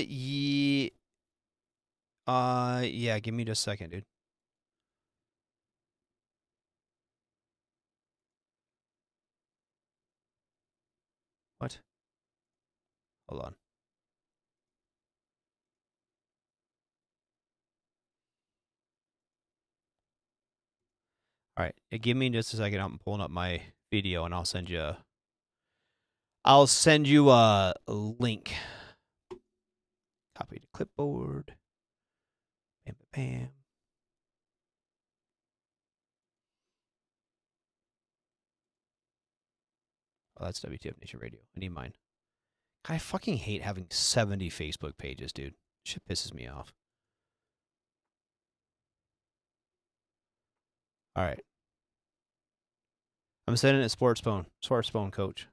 give me just a second, dude. Hold on. All right, give me just a second. I'm pulling up my video, and I'll send you a link. Copy to clipboard. Bam, bam, bam. Oh, that's WTF Nation Radio. I need mine. I fucking hate having 70 Facebook pages, dude. Shit pisses me off. All right. I'm sending it Sports Phone Coach.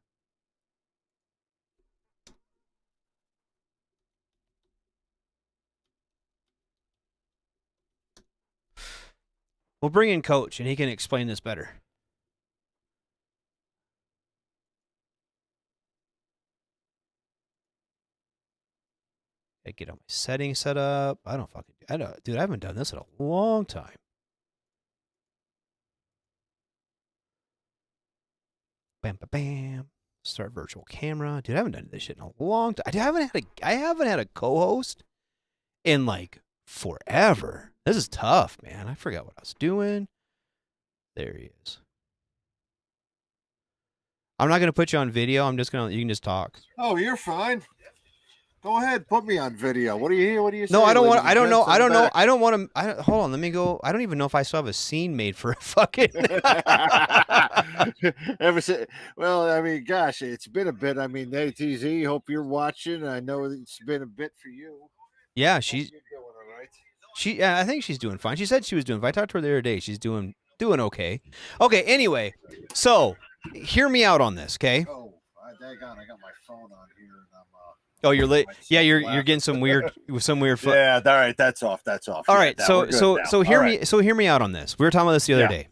We'll bring in Coach, and he can explain this better. I get all my settings set up. Dude, I haven't done this in a long time. Bam, bam, bam. Start virtual camera. Dude, I haven't done this shit in a long time. I haven't had a co-host in like forever. This is tough, man. I forgot what I was doing. There he is. I'm not gonna put you on video. You can just talk. Oh, you're fine. Go ahead, put me on video. What do you say? No, I don't want. ladies I don't and know. gents I don't in the know. I don't want to. Hold on. Let me go. I don't even know if I still have a scene made for a fucking. Well, I mean, gosh, it's been a bit. I mean, ATZ, hope you're watching. I know it's been a bit for you. Yeah, she's. Hope you're doing all right. I think she's doing fine. She said she was doing fine. I talked to her the other day. She's doing okay. Okay. Anyway, so hear me out on this, okay? Oh, daggone, I got my phone on here, and I'm. Oh, you're late. Yeah, you're getting some weird Yeah, all right, that's off. All right, so hear me out on this. We were talking about this the other day,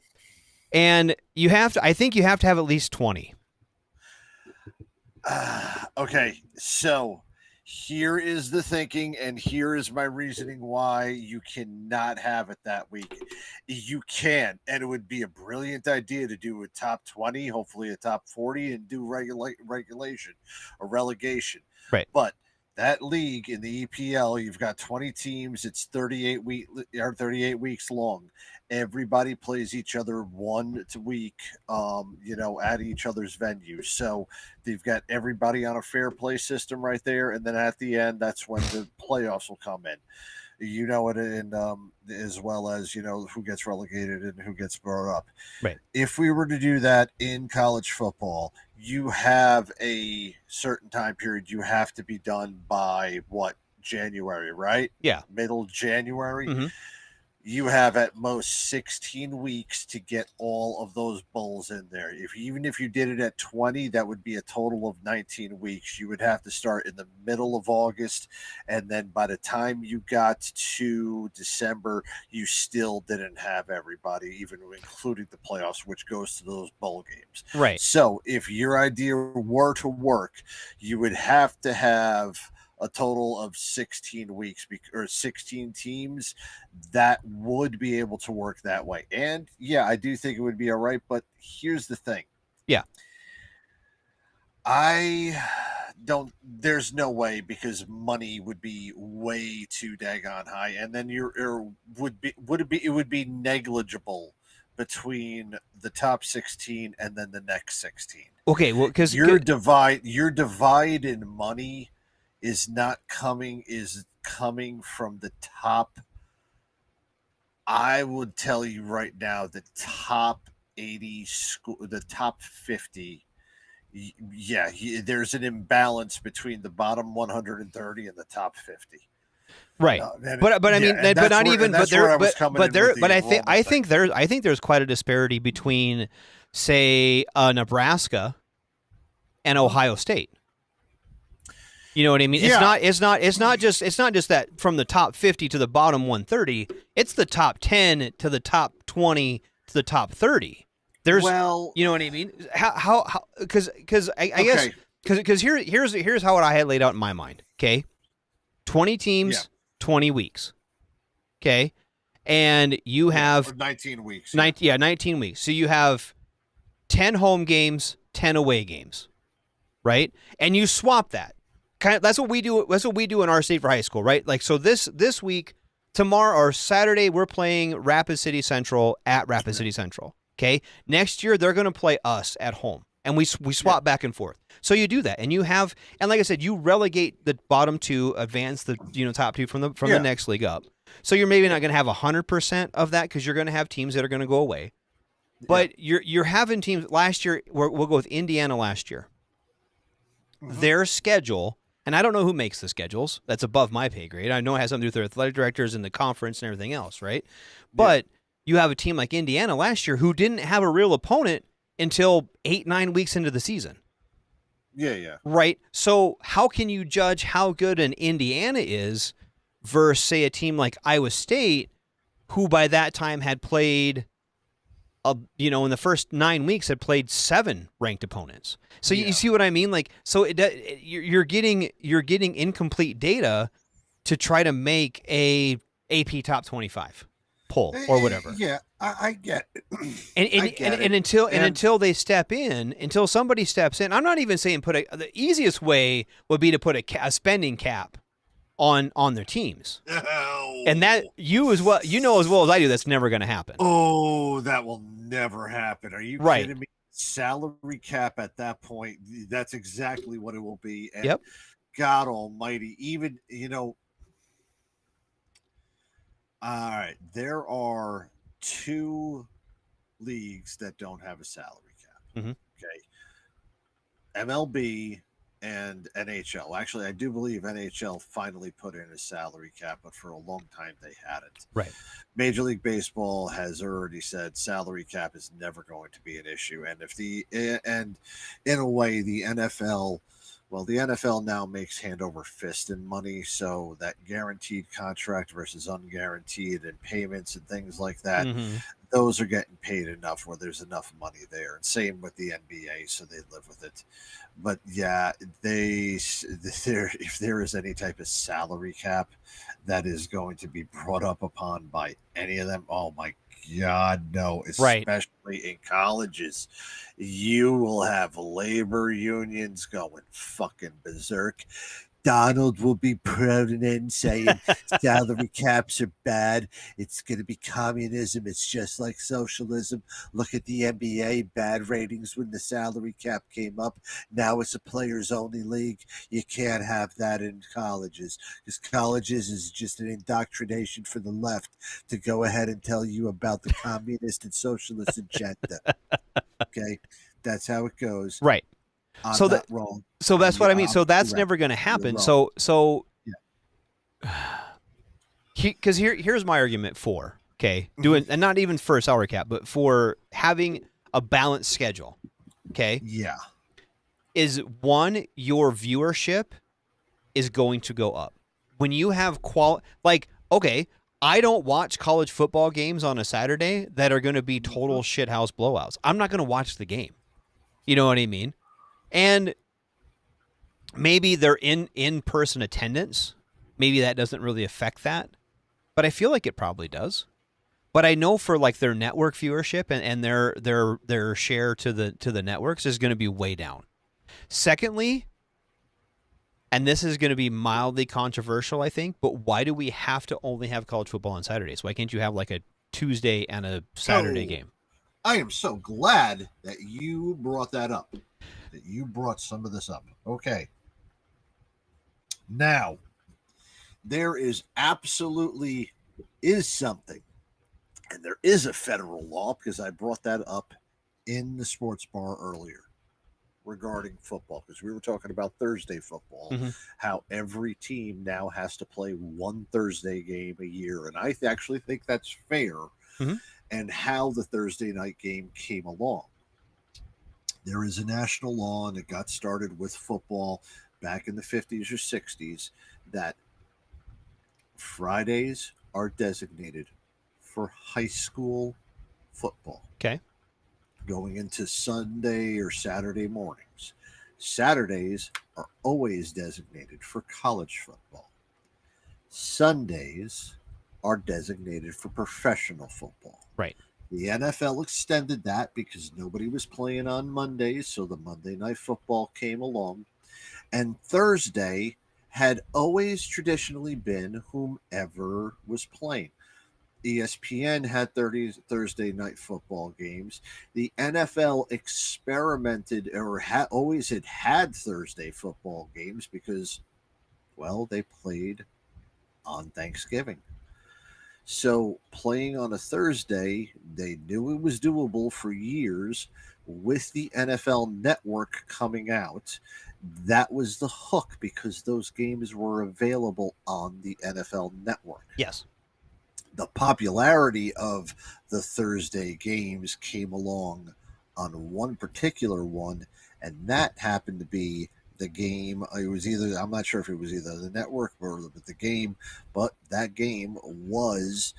and I think you have to have at least 20. Okay, so here is the thinking, and here is my reasoning why you cannot have it that week. You can, and it would be a brilliant idea to do a top 20, hopefully a top 40, and do regulation or relegation. Right. But that league in the EPL, you've got 20 teams. It's 38 weeks long. Everybody plays each other one week, at each other's venues. So they've got everybody on a fair play system right there. And then at the end, that's when the playoffs will come in. You know it, and as well as who gets relegated and who gets brought up. Right. If we were to do that in college football, you have a certain time period. You have to be done by January, right? Yeah. Middle January. Mm-hmm. You have at most 16 weeks to get all of those bowls in there. Even if you did it at 20, that would be a total of 19 weeks. You would have to start in the middle of August, and then by the time you got to December, you still didn't have everybody, even including the playoffs, which goes to those bowl games. Right. So if your idea were to work, you would have to have a total of 16 weeks or 16 teams that would be able to work that way. And yeah, I do think it would be all right, but here's the thing. Yeah. There's no way, because money would be way too daggone high. And then it would be negligible between the top 16 and then the next 16. Okay. Well, because your divide in money is coming from the top. I would tell you right now, the top 80 the top 50. Yeah, there's an imbalance between the bottom 130 and the top 50. Right. I think there's quite a disparity between, say, Nebraska and Ohio State. You know what I mean? Yeah. It's not just that from the top 50 to the bottom 130. It's the top 10 to the top 20 to the top 30. You know what I mean? How because I guess because here's how I had laid out in my mind. Okay, 20 teams, 20 weeks. Okay, and you have 19 weeks. 19 weeks. So you have 10 home games, 10 away games, right? And you swap that. That's what we do. That's what we do in our state for high school, right? Like, so this week, tomorrow or Saturday, we're playing Rapid City Central at Rapid City Central. Okay. Next year, they're going to play us at home, and we swap back and forth. So you do that, and you have, and like I said, you relegate the bottom two, advance the top two from the next league up. So you're maybe not going to have 100% of that because you're going to have teams that are going to go away. But you're having teams last year. We'll go with Indiana last year. Their schedule, and I don't know who makes the schedules. That's above my pay grade. I know it has something to do with their athletic directors and the conference and everything else, right? But you have a team like Indiana last year who didn't have a real opponent until 8-9 weeks into the season. Yeah. Right. So how can you judge how good an Indiana is versus, say, a team like Iowa State, who by that time had played, in the first 9 weeks had played 7 ranked opponents. So you see what I mean? Like, so you're getting incomplete data to try to make a AP top 25 poll or whatever. Yeah, I get it. And until they step in, until somebody steps in, I'm not even saying the easiest way would be to put a spending cap on their teams. And that as well as I do, that's never going to happen. Oh, that will never happen. Are you kidding me? Salary cap at that point, that's exactly what it will be. And God almighty, even, all right, there are 2 leagues that don't have a salary cap. Okay. MLB and NHL. Actually, I do believe NHL finally put in a salary cap, but for a long time they hadn't. Right. Major League Baseball has already said salary cap is never going to be an issue. And in a way, the NFL now makes hand over fist in money, so that guaranteed contract versus unguaranteed and payments and things like that, those are getting paid enough where there's enough money there. And same with the NBA, so they live with it. But yeah, if there is any type of salary cap that is going to be brought up upon by any of them, oh my God, no, especially in colleges. You will have labor unions going fucking berserk. Donald will be proud and saying salary caps are bad. It's going to be communism. It's just like socialism. Look at the NBA, bad ratings when the salary cap came up. Now it's a players only league. You can't have that in colleges because colleges is just an indoctrination for the left to go ahead and tell you about the communist and socialist agenda. Okay. That's how it goes. Right. I'm not wrong. So that's what I mean. So that's never going to happen. So because here's my argument for doing, and not even for a salary cap, but for having a balanced schedule. Okay. Yeah. Is one, your viewership is going to go up when you have I don't watch college football games on a Saturday that are going to be total shithouse blowouts. I'm not going to watch the game. You know what I mean? And maybe they're in-person attendance. Maybe that doesn't really affect that. But I feel like it probably does. But I know for like their network viewership and their share to the networks is going to be way down. Secondly, and this is going to be mildly controversial, I think, but why do we have to only have college football on Saturdays? Why can't you have like a Tuesday and a Saturday game? I am so glad that you brought that up. That you brought some of this up. Okay. Now, there is something, and there is a federal law, because I brought that up in the sports bar earlier regarding football, because we were talking about Thursday football, how every team now has to play one Thursday game a year. And I actually think that's fair, and how the Thursday night game came along. There is a national law, and it got started with football back in the 50s or 60s, that Fridays are designated for high school football. Okay. Going into Sunday or Saturday mornings. Saturdays are always designated for college football. Sundays are designated for professional football. Right. The NFL extended that because nobody was playing on Mondays, so the Monday Night Football came along. And Thursday had always traditionally been whomever was playing. ESPN had Thursday night football games. The NFL experimented or always had Thursday football games because, well, they played on Thanksgiving. So playing on a Thursday, they knew it was doable for years. With the NFL Network coming out, that was the hook because those games were available on the NFL Network. Yes. The popularity of the Thursday games came along on one particular one, and that happened to be the game. It was either, I'm not sure if it was either the network or the game, but that game was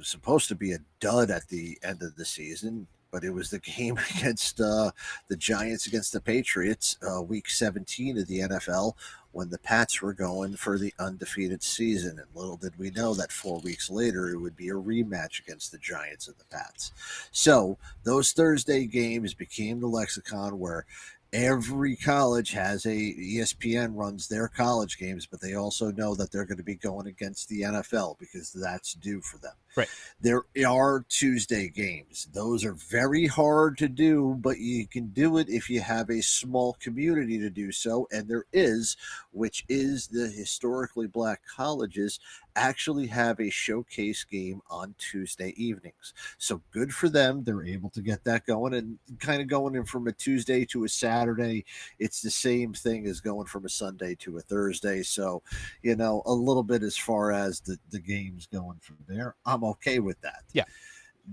supposed to be a dud at the end of the season. But it was the game against the Giants against the Patriots, week 17 of the NFL, when the Pats were going for the undefeated season. And little did we know that 4 weeks later it would be a rematch against the Giants and the Pats. So those Thursday games became the lexicon where every college has ESPN runs their college games, but they also know that they're going to be going against the NFL because that's due for them. Right. There are Tuesday games. Those are very hard to do, but you can do it if you have a small community to do so. And there is, which is the historically black colleges actually have a showcase game on Tuesday evenings. So good for them. They're able to get that going, and kind of going in from a Tuesday to a Saturday. It's the same thing as going from a Sunday to a Thursday. So, a little bit as far as the games going from there, I'm okay with that. Yeah.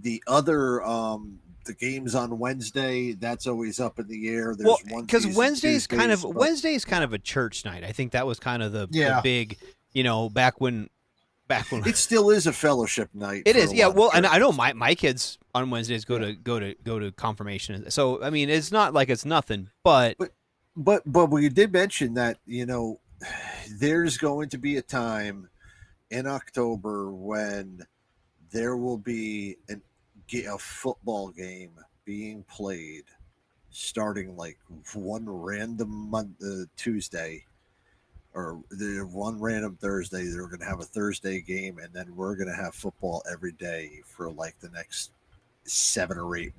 The other, the games on Wednesday, that's always up in the air. There's one because Wednesday's kind of a church night. I think that was kind of the Yeah. big, back when it still is a fellowship night. it for is. a Yeah. lot of Well, and I know churches. my kids on Wednesdays go to confirmation. So I mean, it's not like it's nothing, but But we did mention that there's going to be a time in October when there will be a football game being played starting like one random Tuesday or the one random Thursday. They're going to have a Thursday game, and then we're going to have football every day for like the next 7 or 8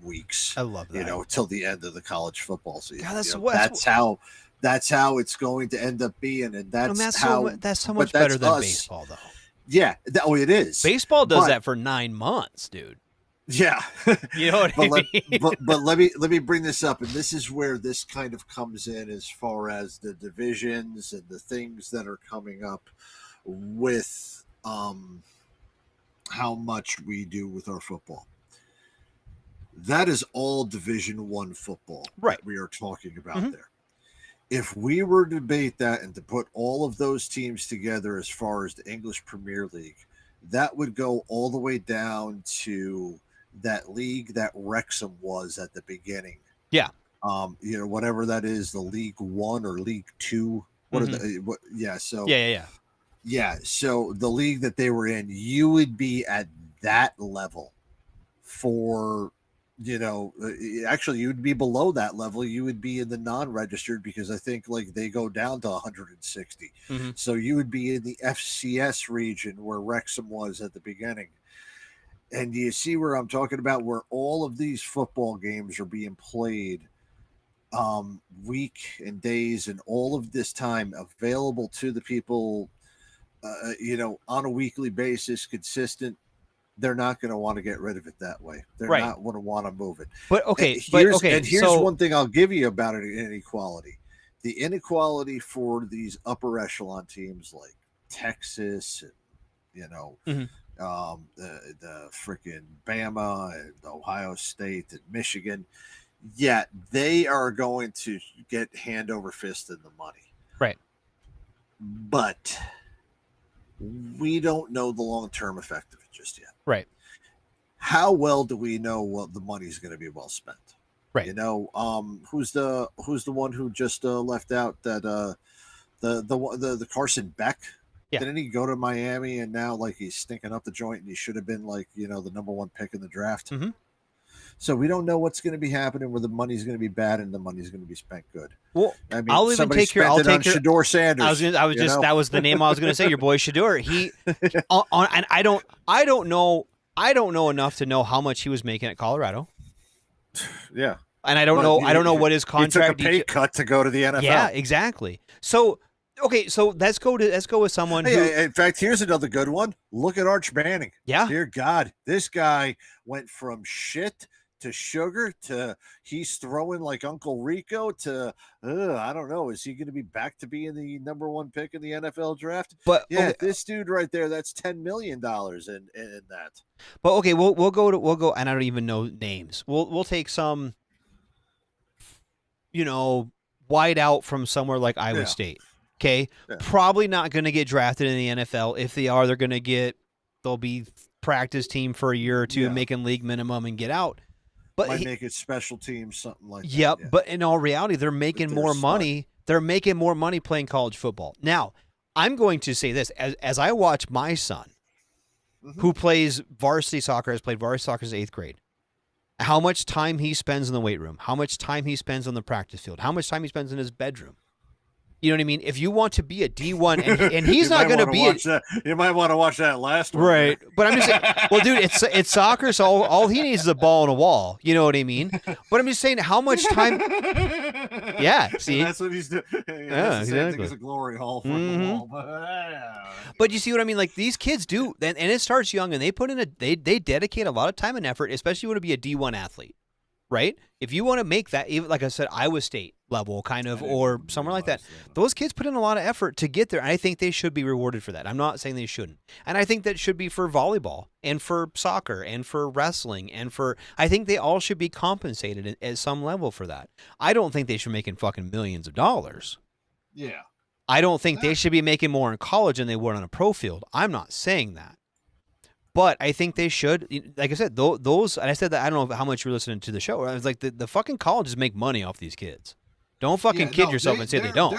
weeks. I love that. Till the end of the college football season. God, That's how it's going to end up being, and that's how that's so but much that's better than us. baseball, though. Yeah, it is. Baseball does But- that for 9 months, dude. Yeah, You know what I mean? but let me bring this up, and this is where this kind of comes in as far as the divisions and the things that are coming up with how much we do with our football. That is all Division I football Right. that we are talking about Mhm. there. If we were to debate that and to put all of those teams together as far as the English Premier League, that would go all the way down to that league that Wrexham was at the beginning. Yeah. Whatever that is, the League One or League Two. What are the? What? Yeah. So Yeah. yeah. So the league that they were in, you would be at that level for. Actually, you would be below that level. You would be in the non-registered because I think like they go down to 160. Mhm. So you would be in the FCS region where Wrexham was at the beginning. And do you see where I'm talking about? Where all of these football games are being played week and days and all of this time available to the people, on a weekly basis, consistent. They're not going to want to get rid of it that way. They're Right. not going to want to move it. But okay, And here's so one thing I'll give you about inequality. The inequality for these upper echelon teams like Texas and, Mhm. the freaking Bama and Ohio State and Michigan, yeah, they are going to get hand over fist in the money. Right. But we don't know the long-term effect of it just yet. Right. How well do we know what the money's going to be well spent? Right. Who's the one who just left out that the Carson Beck? Yeah. Didn't he go to Miami and now like he's stinking up the joint and he should have been like, the number 1 pick in the draft? Mhm. So we don't know what's going to be happening, where the money's going to be bad and the money's going to be spent good. Well, I mean, I'll even somebody take your. spent I'll it on take your. Shador Sanders. I was just that was the name I was going to say. Your boy Shador. He and I don't know enough to know how much he was making at Colorado. Yeah, and I don't know what his contract. He took a pay cut to go to the NFL. Yeah, exactly. So okay, so let's go with someone. In fact, here's another good one. Look at Arch Manning. Yeah, dear God, this guy went from shit to sugar to he's throwing like Uncle Rico to I don't know, is he going to be back to being the number 1 pick in the NFL draft? But yeah, this dude right there, that's $10 million in that. But okay, we'll go and I don't even know names. We'll take some wide out from somewhere like Iowa State. Okay, probably not going to get drafted in the NFL. If they are, they'll be practice team for a year or two, making league minimum and get out. But might make it special teams, something like that. Yep, yeah. But in all reality, they're making more money. They're making more money playing college football. Now, I'm going to say this as I watch my son, who plays varsity soccer, has played varsity soccer since 8th grade. How much time he spends in the weight room, how much time he spends on the practice field, how much time he spends in his bedroom. You know what I mean? If you want to be a D1, and he's not going to be you might want to watch that last one, right? But I'm just saying, well, dude, it's soccer, so all he needs is a ball and a wall. You know what I mean? But I'm just saying, how much time? Yeah, see, and that's what he's doing. Yeah, exactly. It's a glory hall for the wall, but you see what I mean? Like these kids do, and it starts young, and they put in they dedicate a lot of time and effort, especially when you want to be a D1 athlete. Right? If you want to make that, even like I said, Iowa State level kind of, or somewhere like that, those kids put in a lot of effort to get there. And I think they should be rewarded for that. I'm not saying they shouldn't. And I think that should be for volleyball and for soccer and for wrestling I think they all should be compensated at some level for that. I don't think they should be making fucking millions of dollars. Yeah. I don't think they should be making more in college than they would on a pro field. I'm not saying that. But I think they should, like I said, those, and I said that, I don't know how much you're listening to the show. I was like, the fucking colleges make money off these kids. Don't fucking kid yourself and say they don't.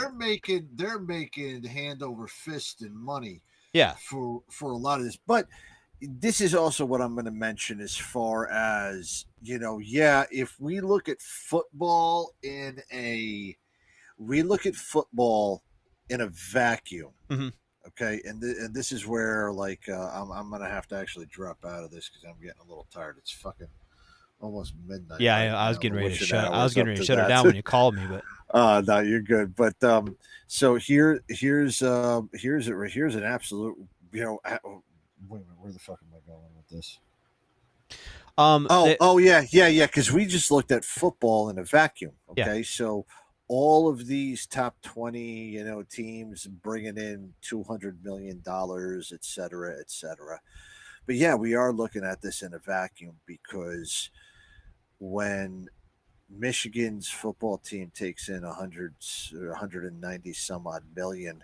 They're making hand over fist and money. Yeah. For a lot of this. But this is also what I'm going to mention as far as, if we look at football in a vacuum. Mm-hmm. Okay, and this is where I'm gonna have to actually drop out of this because I'm getting a little tired. It's fucking almost midnight. Yeah, right I was now. getting ready to shut. I I was getting ready to shut her that. down when you called me, but no, you're good. But so here's an absolute. Wait a minute, where the fuck am I going with this? Yeah, because we just looked at football in a vacuum. Okay, so. All of these top 20, teams bringing in $200 million, et cetera, et cetera. But yeah, we are looking at this in a vacuum because when Michigan's football team takes in 190 some odd million,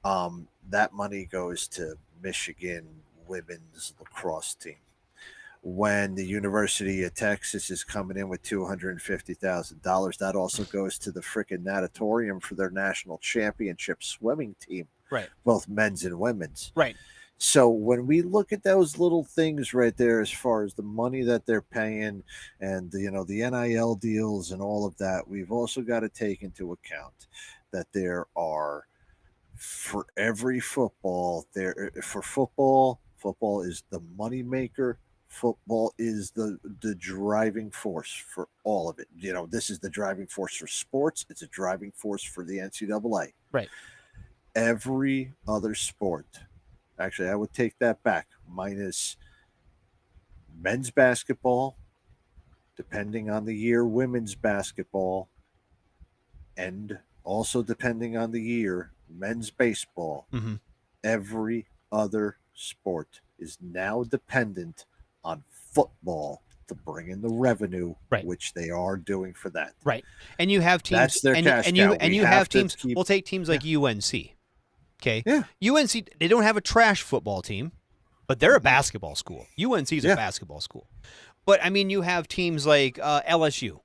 that money goes to Michigan women's lacrosse team. When the University of Texas is coming in with $250,000, that also goes to the frickin' natatorium for their national championship swimming team, right? Both men's and women's, right? So when we look at those little things right there, as far as the money that they're paying and the NIL deals and all of that, we've also got to take into account that there are, for every football, football is the money maker. Football is the driving force for all of it. This is the driving force for sports. It's a driving force for the NCAA. Right. Every other sport, actually, I would take that back, minus men's basketball, depending on the year, women's basketball, and also depending on the year, men's baseball. Mm-hmm. Every other sport is now dependent on football to bring in the revenue, right, which they are doing for that. Right. And you have teams. That's their cash and cow. you have teams. We'll take teams like UNC. Okay. Yeah. UNC, they don't have a trash football team, but they're a basketball school. UNC is a basketball school. But I mean, you have teams like LSU.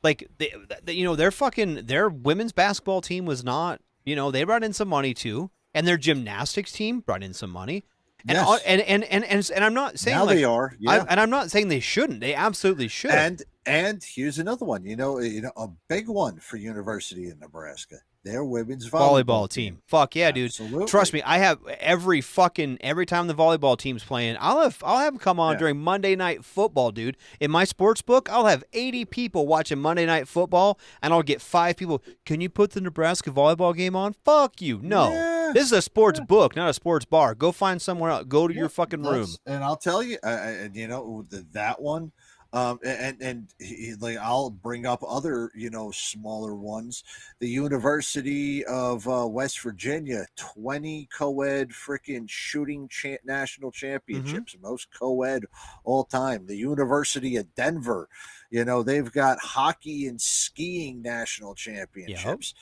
Like their women's basketball team was not, they brought in some money too, and their gymnastics team brought in some money. And Yes. and I'm not saying Now like, they are. Yeah. and I'm not saying they shouldn't. They absolutely should. And here's another one. A big one for University of Nebraska. Their women's volleyball team. Fuck yeah, Absolutely. dude. Trust me, I have every time the volleyball team's playing, I'll have them come on during Monday Night Football, dude. In my sports book, I'll have 80 people watching Monday Night Football, and I'll get 5 people. Can you put the Nebraska volleyball game on? Fuck you. No. Yeah. This is a sports book, not a sports bar. Go find somewhere else. Go to your fucking room. And I'll tell you, that one. Like I'll bring up other smaller ones. The University of West Virginia, 20 co-ed freaking shooting national championships, most co-ed all time. The University of Denver, they've got hockey and skiing national championships.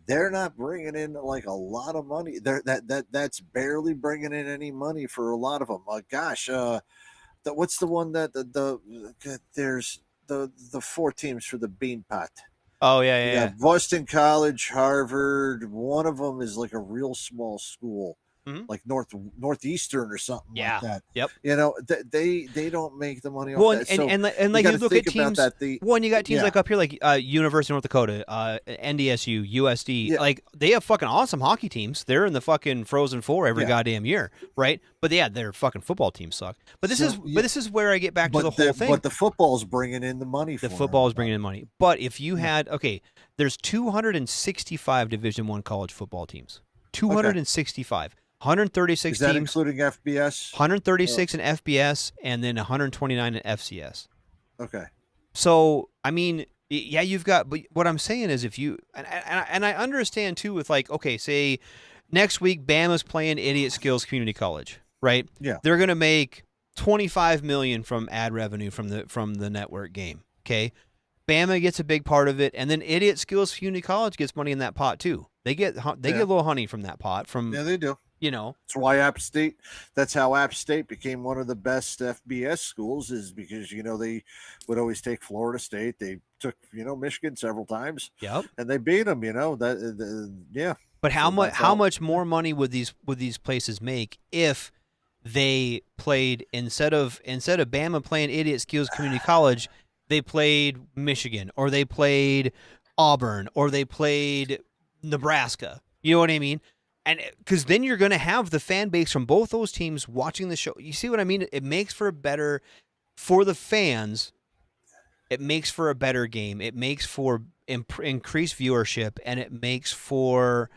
They're not bringing in like a lot of money. That's barely bringing in any money for a lot of them. What's the one that there's the 4 teams for the Beanpot? Oh yeah. Boston College, Harvard. One of them is like a real small school, like Northeastern or something like that. Yep. They don't make the money off that. And like you look at teams. You got teams like up here, like University of North Dakota, NDSU, USD. Yeah. Like they have fucking awesome hockey teams. They're in the fucking Frozen Four every goddamn year, right? But yeah, their fucking football teams suck. But this is where I get back to the whole thing. But the football's bringing in the money. The football is bringing in money. But if you had there's 265 Division I college football teams. 265. 136 is that teams, including FBS? 136 in FBS, and then 129 in FCS. Okay. So, I mean, yeah, you've got, but what I'm saying is if you, and I understand too with like, okay, say next week Bama's playing Idiot Skills Community College, right? Yeah. They're going to make $25 million from ad revenue from the network game, okay? Bama gets a big part of it, and then Idiot Skills Community College gets money in that pot too. They get a little honey from that pot. Yeah, they do. That's why that's how App State became one of the best FBS schools, is because they would always take Florida State. They took Michigan several times. Yep. And they beat them. But how much more money would these places make if they played instead of Bama playing Idiot Skills Community College, they played Michigan, or they played Auburn, or they played Nebraska? You know what I mean? And because then you're going to have the fan base from both those teams watching the show. You see what I mean? It makes for for the fans, it makes for a better game. It makes for increased viewership, and it makes for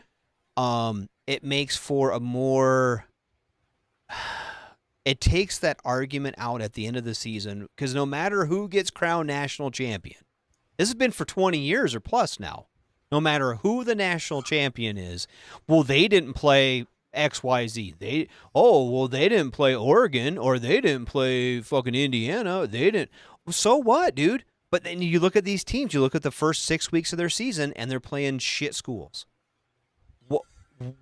a more, it takes that argument out at the end of the season, because no matter who gets crowned national champion, this has been for 20 years or plus now. No matter who the national champion is, well, they didn't play XYZ. They didn't play Oregon, or they didn't play fucking Indiana. They didn't. So what, dude? But then you look at these teams, you look at the first 6 weeks of their season, and they're playing shit schools. Well,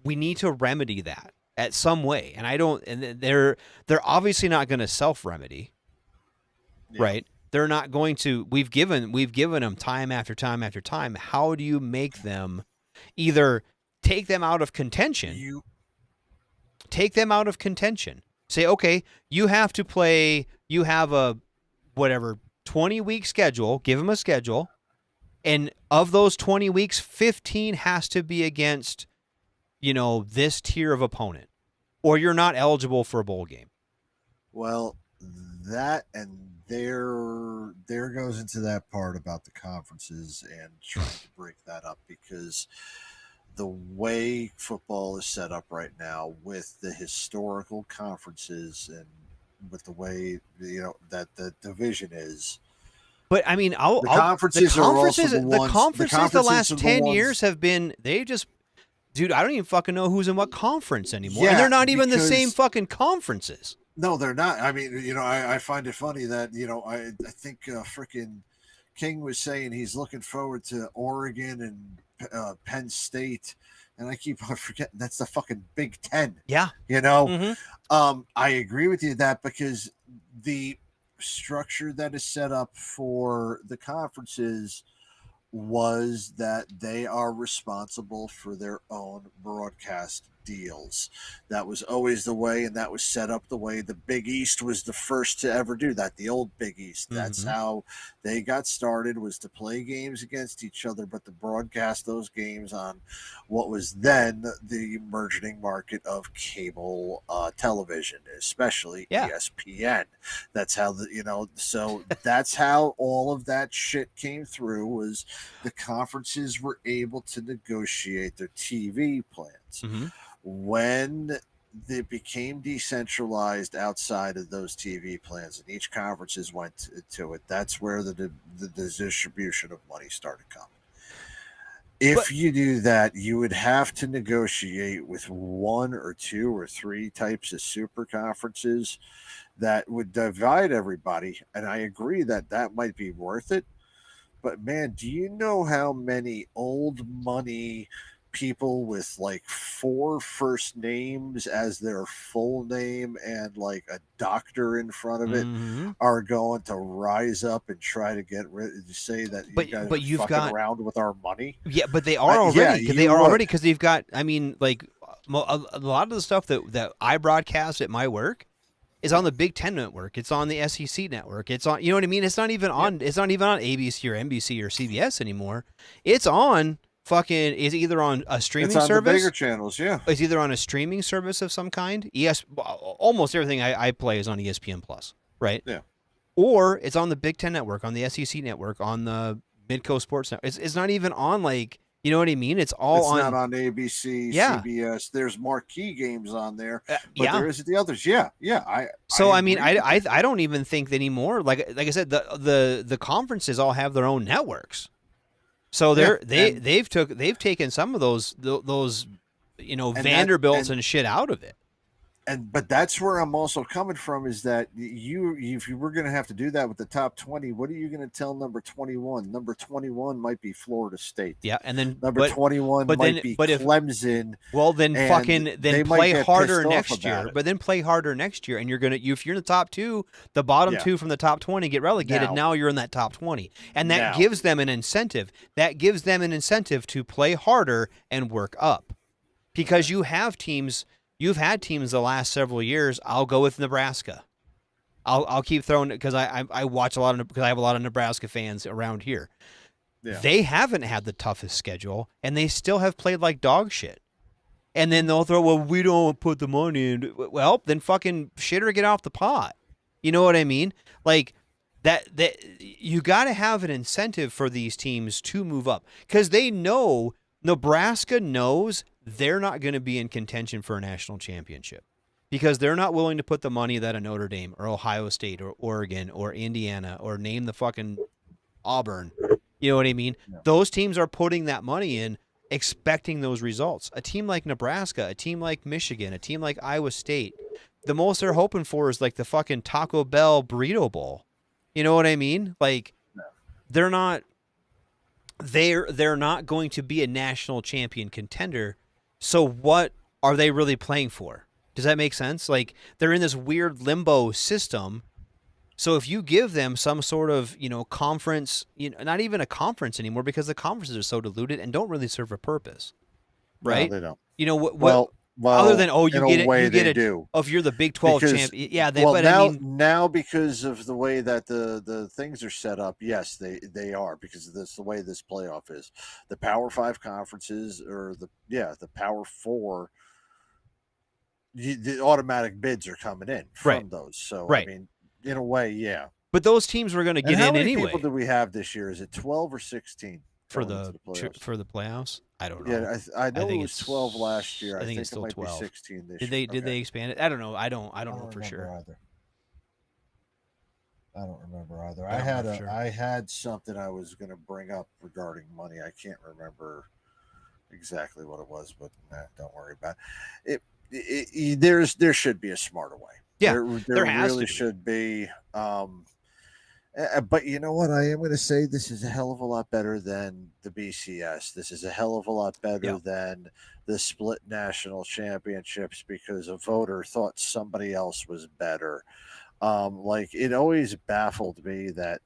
we need to remedy that at some way. And they're obviously not going to self-remedy, right? They're not going to. We've given them time after time after time. How do you make them either take them out of contention? Take them out of contention. Say, okay, you have to play. You have a 20-week schedule. Give them a schedule, and of those 20 weeks, 15 has to be against, this tier of opponent, or you're not eligible for a bowl game. Well, that and there goes into that part about the conferences and trying to break that up, because the way football is set up right now with the historical conferences and with the way that the division is. But I mean, the conferences the last 10 years have been, dude, I don't even fucking know who's in what conference anymore. Yeah, and they're not even the same fucking conferences. No, they're not. I mean, I find it funny that, I think freaking King was saying he's looking forward to Oregon and Penn State. And I keep on forgetting that's the fucking Big Ten. Yeah. I agree with you that, because the structure that is set up for the conferences was that they are responsible for their own broadcast deals. That was always the way, and that was set up the way. The Big East was the first to ever do that, the old Big East. That's how they got started, was to play games against each other, but to broadcast those games on what was then the emerging market of cable television, especially ESPN. That's how so that's how all of that shit came through, was the conferences were able to negotiate their TV plans. When they became decentralized outside of those TV plans, and each conferences went to it, that's where the distribution of money started coming. If you do that, you would have to negotiate with one or two or three types of super conferences that would divide everybody. And I agree that that might be worth it. But man, do you know how many old money people with like 4 first names as their full name and like a doctor in front of it are going to rise up and try to get rid to say that you guys are you've fucking got around with our money? Yeah, but they are already. Yeah, they are already, because they've got. I mean, like a lot of the stuff that I broadcast at my work is on the Big Ten network. It's on the SEC network. It's on. You know what I mean? It's not even on. It's not even on ABC or NBC or CBS anymore. It's on fucking. It's either on a streaming it's on service. The bigger channels, yeah. It's either on a streaming service of some kind. Almost everything I play is on ESPN Plus, right? Yeah. Or it's on the Big Ten network, on the SEC network, on the Midcoast Sports Network. It's not even on, like, you know what I mean? It's all not on ABC, CBS. There's marquee games on there, but there isn't the others. Yeah. I don't even think anymore. Like I said, the conferences all have their own networks, so they've taken some of those Vanderbilts and shit out of it. But that's where I'm also coming from, is that if you were going to have to do that with the top 20, what are you going to tell number 21? Number 21 might be Florida State. Yeah, and then number 21 might be Clemson. Then play harder next year. But then play harder next year, and if you're in the top 2, the bottom 2 from the top 20 get relegated. Now you're in that top 20, and that gives them an incentive. That gives them an incentive to play harder and work up, because you have teams. You've had teams the last several years. I'll go with Nebraska. I'll keep throwing it because I watch a lot of, because I have a lot of Nebraska fans around here. Yeah. They haven't had the toughest schedule, and they still have played like dog shit. And then they'll throw, well, we don't put the money in. Well, then fucking shit or get off the pot. You know what I mean? Like that you got to have an incentive for these teams to move up, because they know, Nebraska knows they're not going to be in contention for a national championship, because they're not willing to put the money that a Notre Dame or Ohio State or Oregon or Indiana or name the fucking Auburn. You know what I mean? Yeah. Those teams are putting that money in, expecting those results. A team like Nebraska, a team like Michigan, a team like Iowa State, the most they're hoping for is like the fucking Taco Bell burrito bowl. You know what I mean? Like, they're not going to be a national champion contender. So what are they really playing for? Does that make sense? Like, they're in this weird limbo system. So if you give them some sort of, conference, not even a conference anymore, because the conferences are so diluted and don't really serve a purpose, right? No, they don't. You know what? Well, other than you get it. Oh, if you're the Big 12 champion, yeah. Now because of the way that the things are set up, yes, they are, because that's the way this playoff is. The Power 5 conferences, or the Power 4, the automatic bids are coming in from those. So I mean, in a way, yeah. But those teams were going to get in anyway. How many people do we have this year? Is it 12 or 16 for the playoffs? I don't know. Yeah, I know it was 12 last year. I think it's still it might 12. Be 16 this year. Did they expand it? I don't know. I don't know for sure. Either. I don't remember either. I had something I was going to bring up regarding money. I can't remember exactly what it was, but don't worry about it. There should be a smarter way. Yeah, there really should be. But you know what? I am going to say this is a hell of a lot better than the BCS. This is a hell of a lot better than the split national championships, because a voter thought somebody else was better. Like, it always baffled me that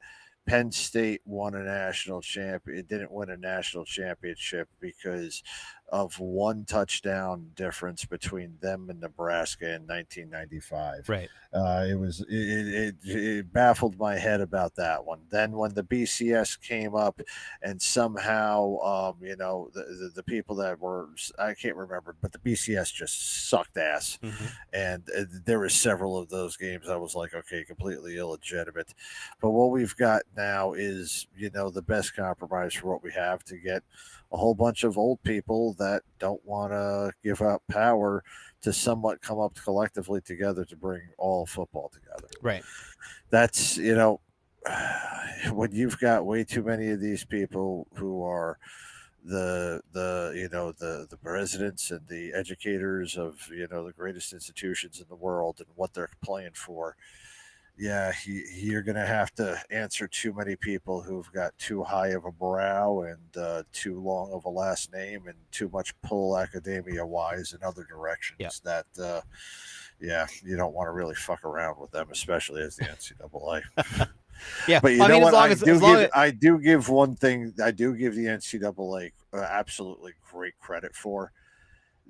Penn State won a national champion. It didn't win a national championship because of 1 touchdown difference between them and Nebraska in 1995. Right. It baffled my head about that one. Then when the BCS came up, and somehow, the people that were, I can't remember, but the BCS just sucked ass. Mm-hmm. And there were several of those games I was like, okay, completely illegitimate. But what we've got now is, the best compromise for what we have to get a whole bunch of old people that don't want to give up power to somewhat come up collectively together to bring all football together. Right. That's, when you've got way too many of these people who are the presidents and the educators of, the greatest institutions in the world and what they're playing for. Yeah, you're going to have to answer too many people who've got too high of a brow and too long of a last name and too much pull academia-wise in other directions that, you don't want to really fuck around with them, especially as the NCAA. Yeah, but know what? I do give one thing. I do give the NCAA absolutely great credit for.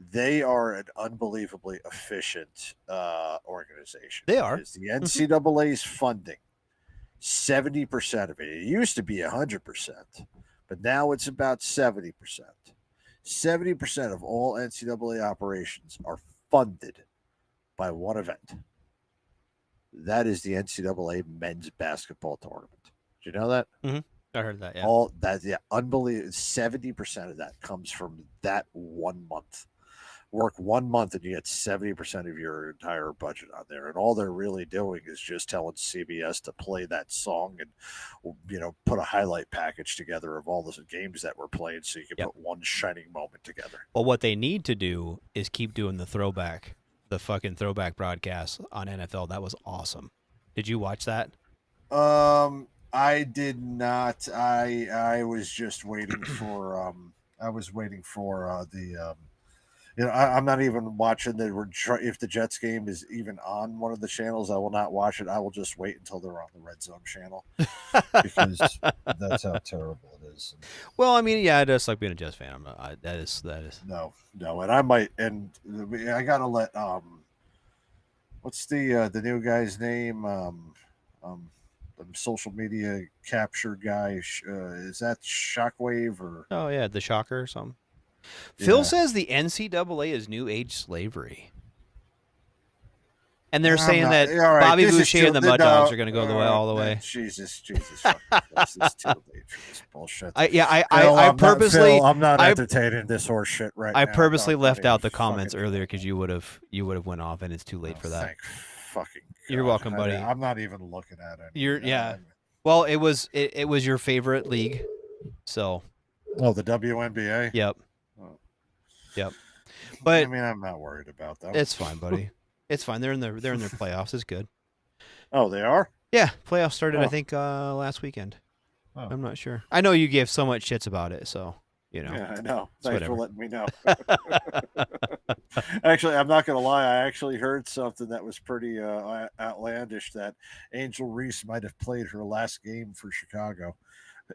They are an unbelievably efficient organization. They are. The NCAA's funding, 70% of it. It used to be 100%, but now it's about 70%. 70% of all NCAA operations are funded by one event. That is the NCAA men's basketball tournament. Did you know that? Mm-hmm. I heard that. Yeah. All that, unbelievable. 70% of that comes from that 1 month. Work 1 month and you get 70% of your entire budget on there. And all they're really doing is just telling CBS to play that song and, put a highlight package together of all the games that we're playing so you can put one shining moment together. Well, what they need to do is keep doing the fucking throwback broadcast on NFL. That was awesome. Did you watch that? I did not. I was just waiting for, I'm not even watching if the Jets game is even on one of the channels. I will not watch it. I will just wait until they're on the Red Zone channel because that's how terrible it is. Well, I mean, yeah, it does like being a Jets fan. I'm not. That is. No, and I might, and I gotta let what's the new guy's name? The social media capture guy. Is that Shockwave or? Oh yeah, the Shocker or something. Phil says the NCAA is new age slavery. And they're saying that Bobby Boucher and the Mud Dogs are going to go all the way. Jesus. This is too late for this bullshit. I purposely... I'm not entertaining this horse shit right now. I purposely left out the comments earlier because you would have went off and it's too late for that. Thank fucking God. You're welcome, buddy. I'm not even looking at it. Well, it was your favorite league, so... Oh, the WNBA? Yep. Yep. But I mean, I'm not worried about that. It's fine, buddy. It's fine. They're in their playoffs. It's good. Oh, they are? Yeah, playoffs started I think last weekend. Oh. I'm not sure. I know you gave so much shits about it, so Yeah, I know. Thanks for letting me know. Actually, I'm not going to lie. I actually heard something that was pretty outlandish that Angel Reese might have played her last game for Chicago.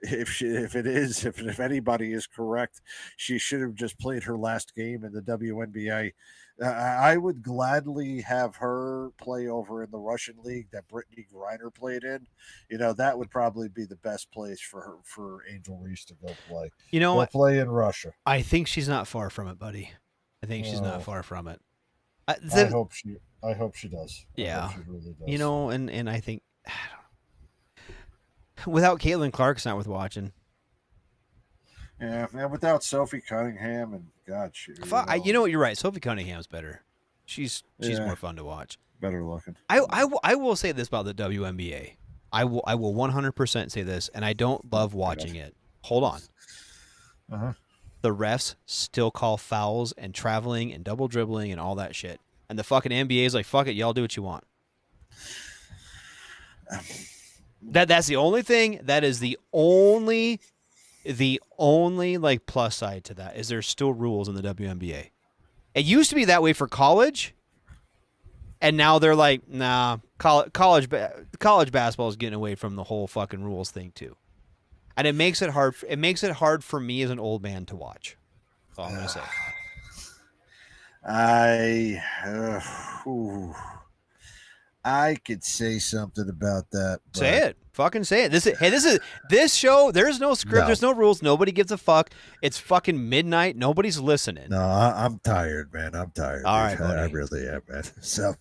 If anybody is correct, she should have just played her last game in the WNBA. I would gladly have her play over in the Russian league that Brittany Griner played in. That would probably be the best place for Angel Reese to go play. Go play in Russia. I think she's not far from it, buddy. I think she's not far from it. I hope she does. Yeah, I hope she really does. And I think. Without Caitlin Clark, it's not worth watching. Yeah, and without Sophie Cunningham and God, you know what? You're right. Sophie Cunningham's better. She's more fun to watch. Better looking. I will say this about the WNBA. I will 100% say this, and I don't love watching it. Hold on. Uh-huh. The refs still call fouls and traveling and double dribbling and all that shit, and the fucking NBA is like, fuck it, y'all do what you want. That's the only thing. That is the only like plus side to that is there's still rules in the WNBA. It used to be that way for college, and now they're like, nah, college basketball is getting away from the whole fucking rules thing too, and it makes it hard. It makes it hard for me as an old man to watch. all I'm going to say. I could say something about that. Say it. Fucking say it. This show, there's no script, No. there's no rules, nobody gives a fuck. It's fucking midnight, nobody's listening. No, I'm tired, man. I'm tired. All dude. right, buddy. I really am, man. So,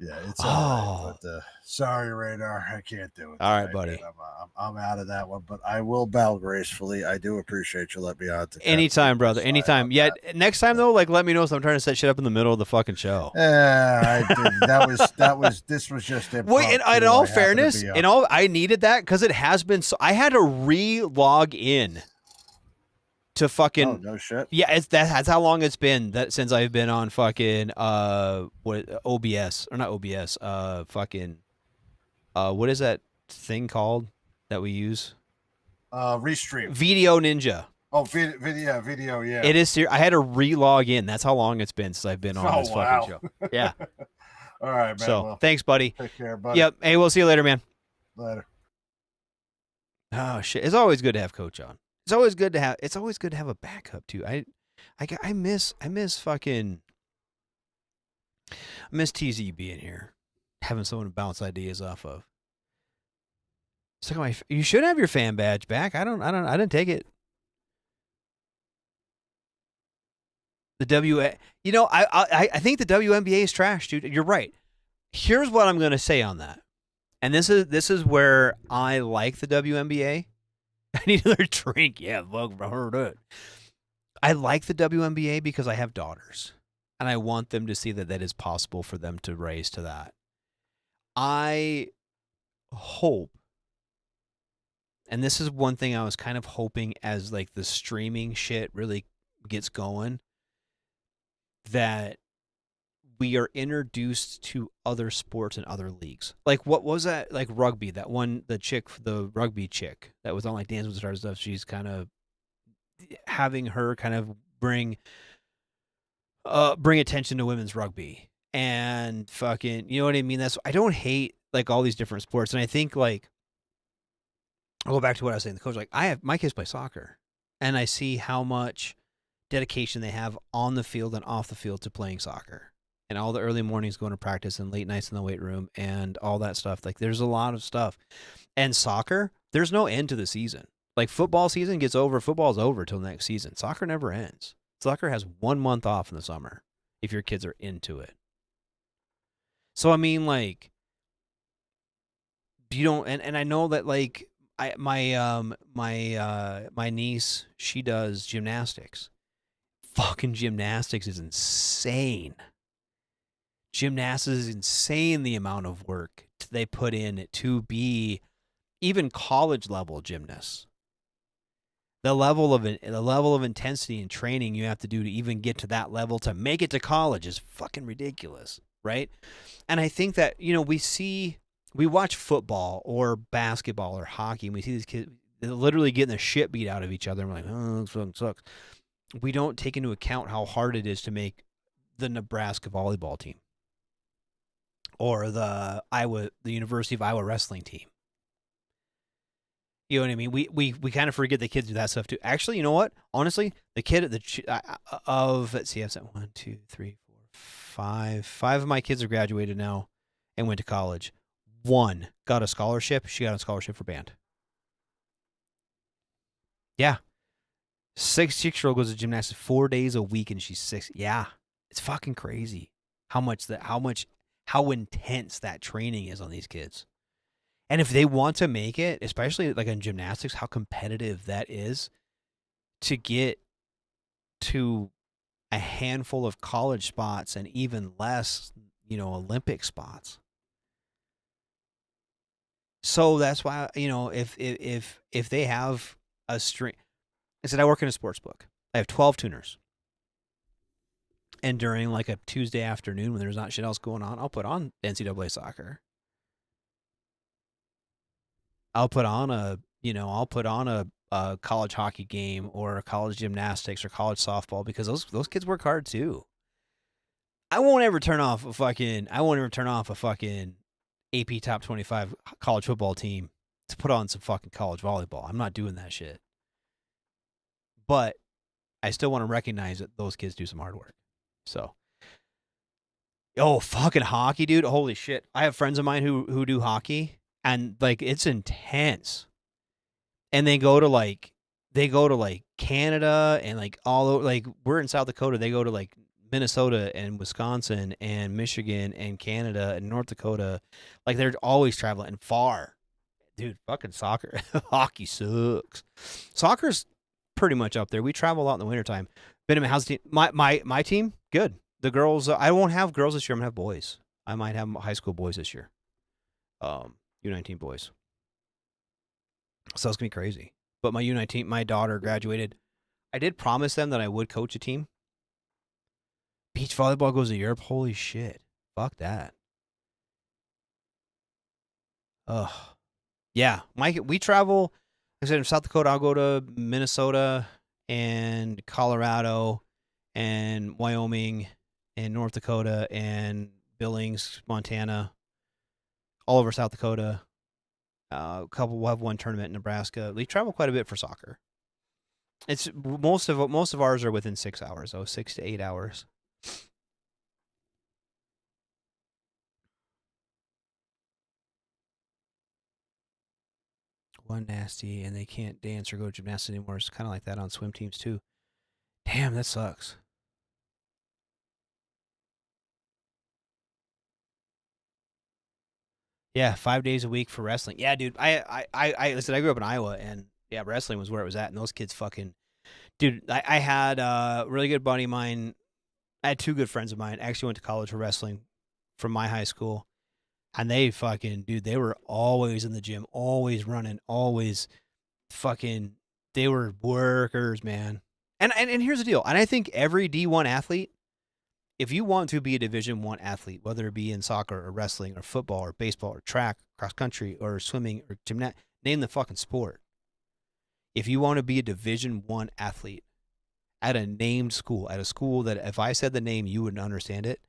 yeah, it's all right. But sorry, Radar, I can't do it. All right, tonight, buddy. man. I'm out of that one, but I will bow gracefully. I do appreciate you letting me on. Anytime, brother. Anytime. Yet next time though, like let me know if I'm trying to set shit up in the middle of the fucking show. I did. This was just impromptu. Wait, in all fairness, I needed that because it has been so. I had to re-log in to fucking. Oh, no shit. Yeah, that's how long it's been since I've been on fucking OBS or not OBS. Fucking what is that thing called that we use? Restream. Video Ninja. Oh, video, yeah. It is serious. I had to re-log in. That's how long it's been since I've been on this fucking show. Yeah. All right, man. So well, thanks, buddy. take care, buddy. Yep. Hey, we'll see you later, man. Later. Oh shit! It's always good to have Coach on. It's always good to have a backup too. I miss TZ being here, having someone to bounce ideas off of. So you should have your fan badge back. I didn't take it. I think the WNBA is trash, dude. You're right. Here's what I'm gonna say on that, and this is where I like the WNBA. I need another drink. Yeah, fuck, bro, heard it. I like the WNBA because I have daughters, and I want them to see that is possible for them to raise to that. I hope, and this is one thing I was kind of hoping as like the streaming shit really gets going, that we are introduced to other sports and other leagues. Like what was that? Like rugby, that one, the rugby chick that was on like Dance with the Stars stuff. She's kind of having her kind of bring attention to women's rugby and fucking, you know what I mean? I don't hate like all these different sports. And I think like, I'll go back to what I was saying. The coach, like my kids play soccer and I see how much dedication they have on the field and off the field to playing soccer, and all the early mornings going to practice and late nights in the weight room and all that stuff. Like there's a lot of stuff. And soccer, there's no end to the season. Like football season gets over, football's over till next season. Soccer never ends. Soccer has 1 month off in the summer if your kids are into it. So I mean, like, you don't, and I know that like my niece, she does gymnastics. Fucking gymnastics is insane. Gymnastics is insane, the amount of work they put in to be even college level gymnasts. The level of intensity and training you have to do to even get to that level to make it to college is fucking ridiculous, right? And I think that, you know, we watch football or basketball or hockey and we see these kids literally getting the shit beat out of each other and we're like, oh, this fucking sucks. We don't take into account how hard it is to make the Nebraska volleyball team or the University of Iowa wrestling team. You know what I mean? We kind of forget the kids do that stuff too. Actually, you know what? Honestly, the kid at let's see, I've said 1, 2, 3, 4, 5. 5 of my kids have graduated now and went to college. 1 got a scholarship. She got a scholarship for band. Yeah. 6-year-old goes to gymnastics 4 days a week and she's 6. Yeah. It's fucking crazy how intense that training is on these kids. And if they want to make it, especially like in gymnastics, how competitive that is to get to a handful of college spots and even less, you know, Olympic spots. So that's why, you know, if they have a string, I said, I work in a sports book. I have 12 tuners. And during like a Tuesday afternoon when there's not shit else going on, I'll put on NCAA soccer. I'll put on a college hockey game or a college gymnastics or college softball because those kids work hard too. I won't ever turn off a fucking AP top 25 college football team to put on some fucking college volleyball. I'm not doing that shit. But I still want to recognize that those kids do some hard work. So, oh, fucking hockey, dude. Holy shit. I have friends of mine who do hockey, and like it's intense. And they go to like Canada and like all over, like we're in South Dakota. They go to like Minnesota and Wisconsin and Michigan and Canada and North Dakota. Like they're always traveling far. Dude, fucking soccer. Hockey sucks. Soccer's pretty much up there. We travel a lot in the wintertime. Benjamin, how's the team? My team? Good. The girls, I won't have girls this year. I'm going to have boys. I might have high school boys this year. U19 boys. So it's going to be crazy. But my U19, my daughter graduated. I did promise them that I would coach a team. Beach volleyball goes to Europe. Holy shit. Fuck that. Ugh. Yeah. We travel. Like I said, in South Dakota, I'll go to Minnesota and Colorado and Wyoming and North Dakota and Billings, Montana, all over South Dakota. We'll have one tournament in Nebraska. We travel quite a bit for soccer. It's most of ours are within 6 hours, 6 to 8 hours. One nasty, and they can't dance or go to gymnastics anymore. It's kind of like that on swim teams too. Damn, that sucks. Yeah, 5 days a week for wrestling. Yeah, dude. I listen. I grew up in Iowa, and yeah, wrestling was where it was at. And those kids, fucking, dude. I had a really good buddy of mine. I had two good friends of mine. Actually went to college for wrestling from my high school, and they fucking, dude. They were always in the gym, always running, always fucking. They were workers, man. And here's the deal. And I think every D1 athlete, if you want to be a Division I athlete, whether it be in soccer or wrestling or football or baseball or track, cross country or swimming or gymnastics, name the fucking sport. If you want to be a Division I athlete at a named school, at a school that if I said the name, you wouldn't understand it,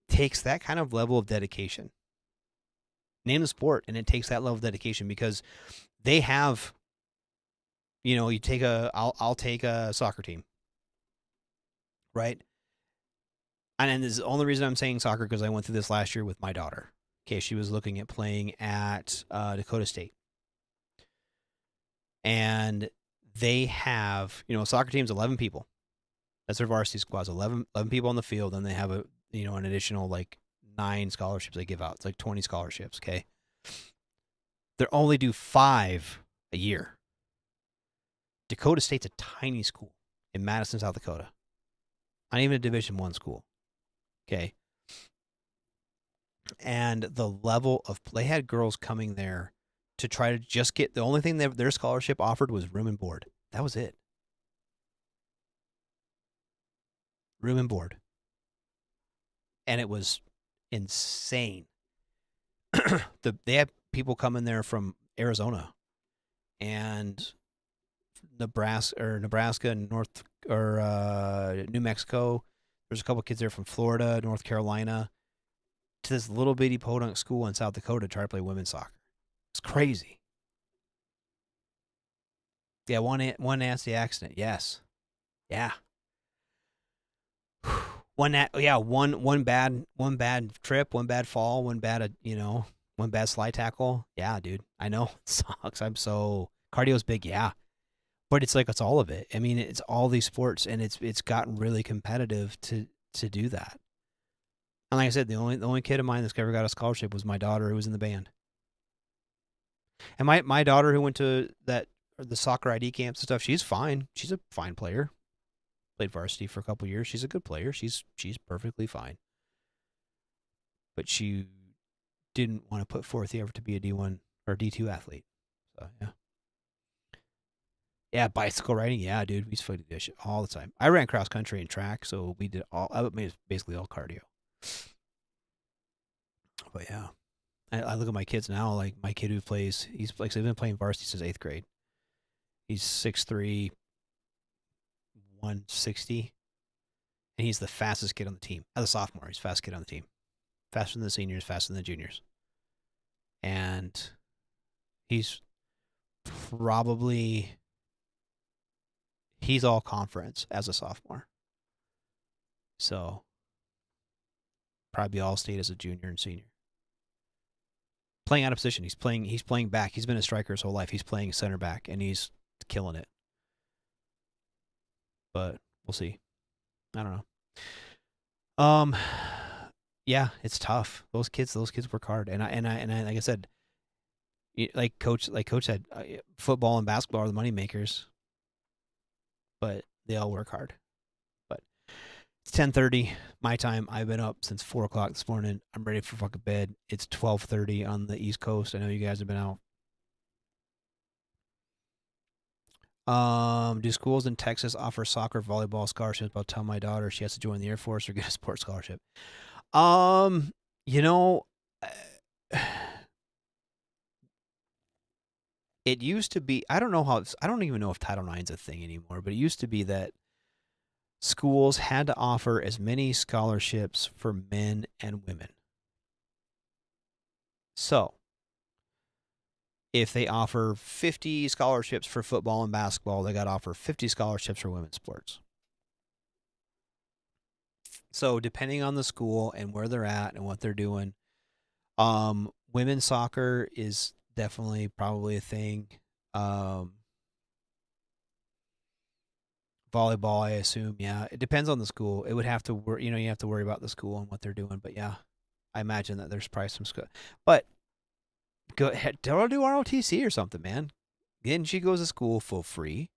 takes that kind of level of dedication. Name the sport, and it takes that level of dedication because they have, you take I'll take a soccer team, right? And this is the only reason I'm saying soccer because I went through this last year with my daughter. Okay, she was looking at playing at Dakota State. And they have, soccer team's 11 people. That's their varsity squads, 11 people on the field, and they have an additional 9 scholarships they give out. It's like 20 scholarships, okay? They only do 5 a year. Dakota State's a tiny school in Madison, South Dakota. Not even a Division I school. Okay. And the level of play, they had girls coming there to try to just get, the only thing their scholarship offered was room and board. That was it. Room and board. And it was insane. They had people coming there from Arizona and Nebraska and New Mexico. There's a couple kids there from Florida, North Carolina, to this little bitty podunk school in South Dakota to try to play women's soccer. It's crazy. Yeah, one nasty accident. Yes. Yeah. One bad trip, one bad fall, one bad slide tackle. Yeah, dude. I know. It sucks. Cardio's big, yeah. But it's it's all of it. I mean, it's all these sports, and it's gotten really competitive to do that. And like I said, the only kid of mine that's ever got a scholarship was my daughter, who was in the band. And my daughter, who went to the soccer ID camps and stuff, she's fine. She's a fine player. Played varsity for a couple years. She's a good player. She's perfectly fine. But she didn't want to put forth the effort to be a D1 or D2 athlete. So yeah. Yeah, bicycle riding. Yeah, dude, we used to do that shit all the time. I ran cross country and track, so we did basically all cardio. But yeah, I look at my kids now. Like my kid who plays, he's been playing varsity since 8th grade. He's 6'3", 160, and he's the fastest kid on the team. As a sophomore, he's the fastest kid on the team. Faster than the seniors, faster than the juniors. And he's probably He's all conference as a sophomore. So probably all state as a junior and senior. Playing out of position. He's playing back. He's been a striker his whole life. He's playing center back and he's killing it. But we'll see. I don't know. Yeah, it's tough. Those kids work hard. And I like I said, like coach said, football and basketball are the money makers. But they all work hard. But it's 10:30 my time. I've been up since 4 o'clock this morning. I'm ready for fucking bed. It's 12:30 on the East Coast. I know you guys have been out. Do schools in Texas offer soccer, volleyball scholarships? I'll tell my daughter she has to join the Air Force or get a sports scholarship. You know, it used to be, I don't even know if Title IX is a thing anymore, but it used to be that schools had to offer as many scholarships for men and women. So, if they offer 50 scholarships for football and basketball, they got to offer 50 scholarships for women's sports. So, depending on the school and where they're at and what they're doing, women's soccer is definitely probably a thing. Volleyball, I assume, yeah. It depends on the school. It would have to work, you have to worry about the school and what they're doing. But yeah, I imagine that there's probably some school. But go ahead, tell her to do ROTC or something, man. Then she goes to school for free,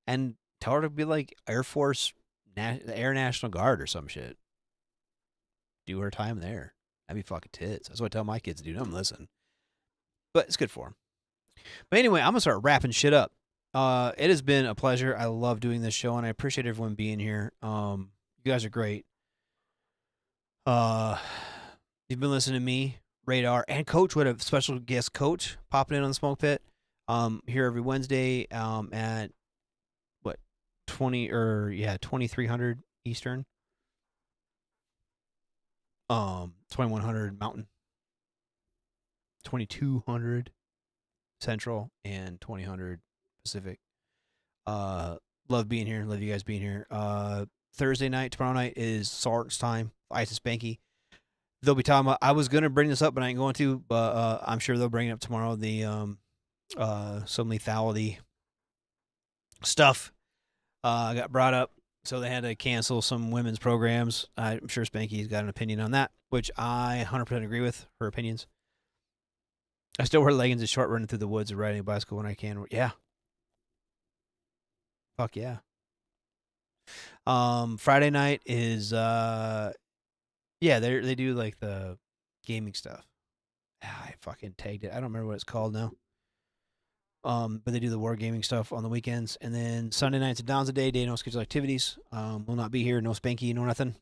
and tell her to be like Air Force, Air National Guard or some shit. Do her time there. That'd be fucking tits. That's what I tell my kids to do. Don't listen. But it's good for them. But anyway, I'm going to start wrapping shit up. It has been a pleasure. I love doing this show, and I appreciate everyone being here. You guys are great. You've been listening to me, Radar, and Coach. We had a special guest coach popping in on the Smoke Pit. Here every Wednesday at, 2300 Eastern. 2100 Mountain. 2200 Central and 2000 Pacific. Love being here. Love you guys being here. Thursday night, tomorrow night is Sark's time. Isis Spanky. They'll be talking about, I was going to bring this up, but I ain't going to, but I'm sure they'll bring it up tomorrow. The some lethality stuff got brought up. So they had to cancel some women's programs. I'm sure Spanky's got an opinion on that, which I 100% agree with her opinions. I still wear leggings and short running through the woods or riding a bicycle when I can. Yeah. Fuck yeah. Friday night is they do like the gaming stuff. I fucking tagged it. I don't remember what it's called now. But they do the wargaming stuff on the weekends. And then Sunday night's a Downs a day, no scheduled activities. Will not be here, no Spanky, no nothing.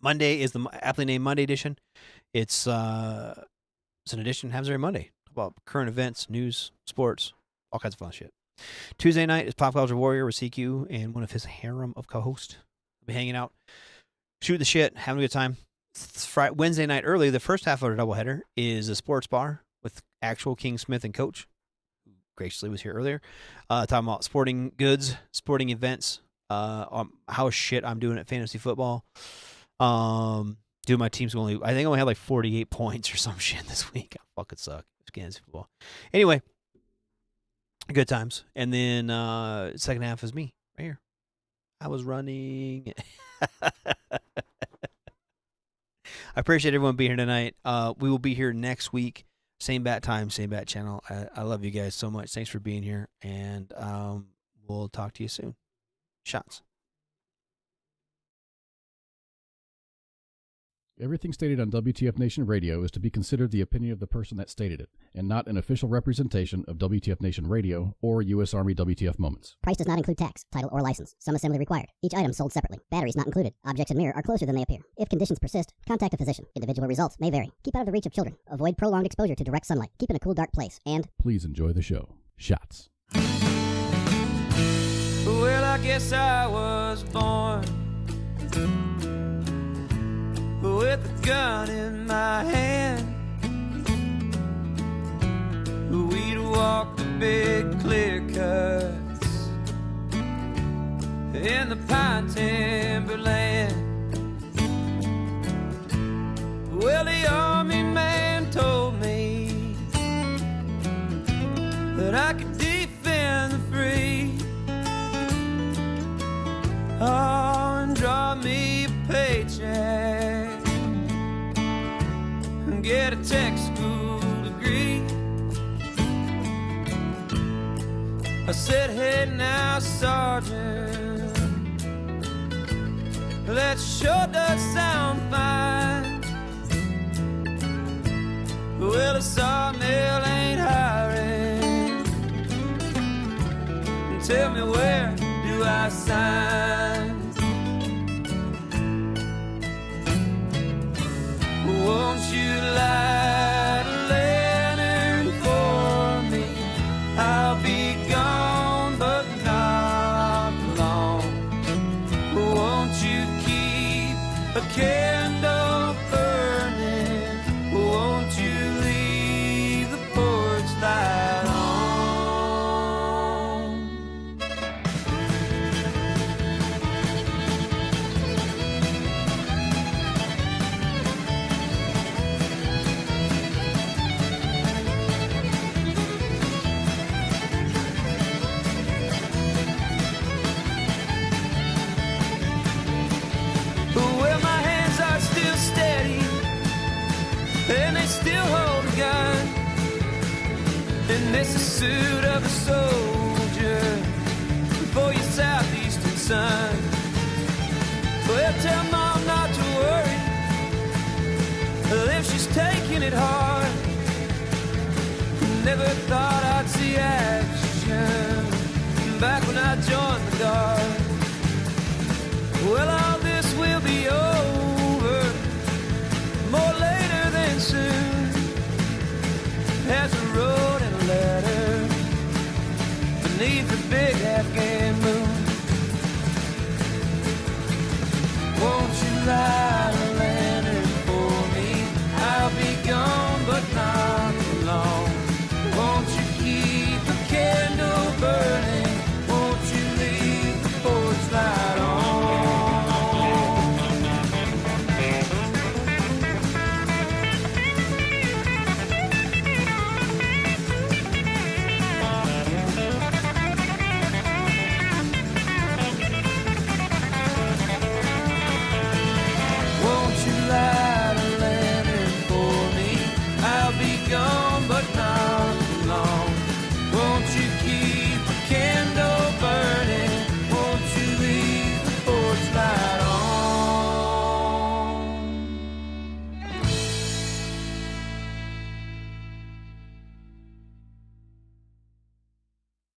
Monday is the aptly named Monday edition. It's an edition, happens every Monday, about current events, news, sports, all kinds of fun shit. Tuesday night is Pop Culture Warrior with CQ and one of his harem of co-hosts. We'll be hanging out, shoot the shit, having a good time. Wednesday night early, the first half of our doubleheader is a sports bar with actual King Smith and Coach, who graciously was here earlier, talking about sporting goods, sporting events, how shit I'm doing at fantasy football. Dude, my team's I think I only had like 48 points or some shit this week. I fucking suck. Fantasy football. Anyway, good times. And then second half is me right here. I was running. I appreciate everyone being here tonight. We will be here next week. Same bat time, same bat channel. I love you guys so much. Thanks for being here. And we'll talk to you soon. Shots. Everything stated on WTF Nation Radio is to be considered the opinion of the person that stated it, and not an official representation of WTF Nation Radio or U.S. Army WTF Moments. Price does not include tax, title, or license. Some assembly required. Each item sold separately. Batteries not included. Objects in mirror are closer than they appear. If conditions persist, contact a physician. Individual results may vary. Keep out of the reach of children. Avoid prolonged exposure to direct sunlight. Keep in a cool, dark place. And please enjoy the show. Shots. Well, I guess I was born with a gun in my hand. We'd walk the big clear cuts in the pine timberland. Well, the army man told me that I could defend the free. Oh, and draw me a paycheck and get a tech school degree. I said, hey now, Sergeant, that sure does sound fine. Well, the sawmill ain't hiring. Tell me, where do I sign? Won't you light a lantern for me? I'll be gone, but not long. Won't you keep a candle burning? Won't you leave the porch light on? Well, my hands are still steady, and they still hold a gun. And this is the suit of a soldier for your southeastern son. Well, tell Mom not to worry, if she's taking it hard. Never thought I'd see action back when I joined the Guard. Well,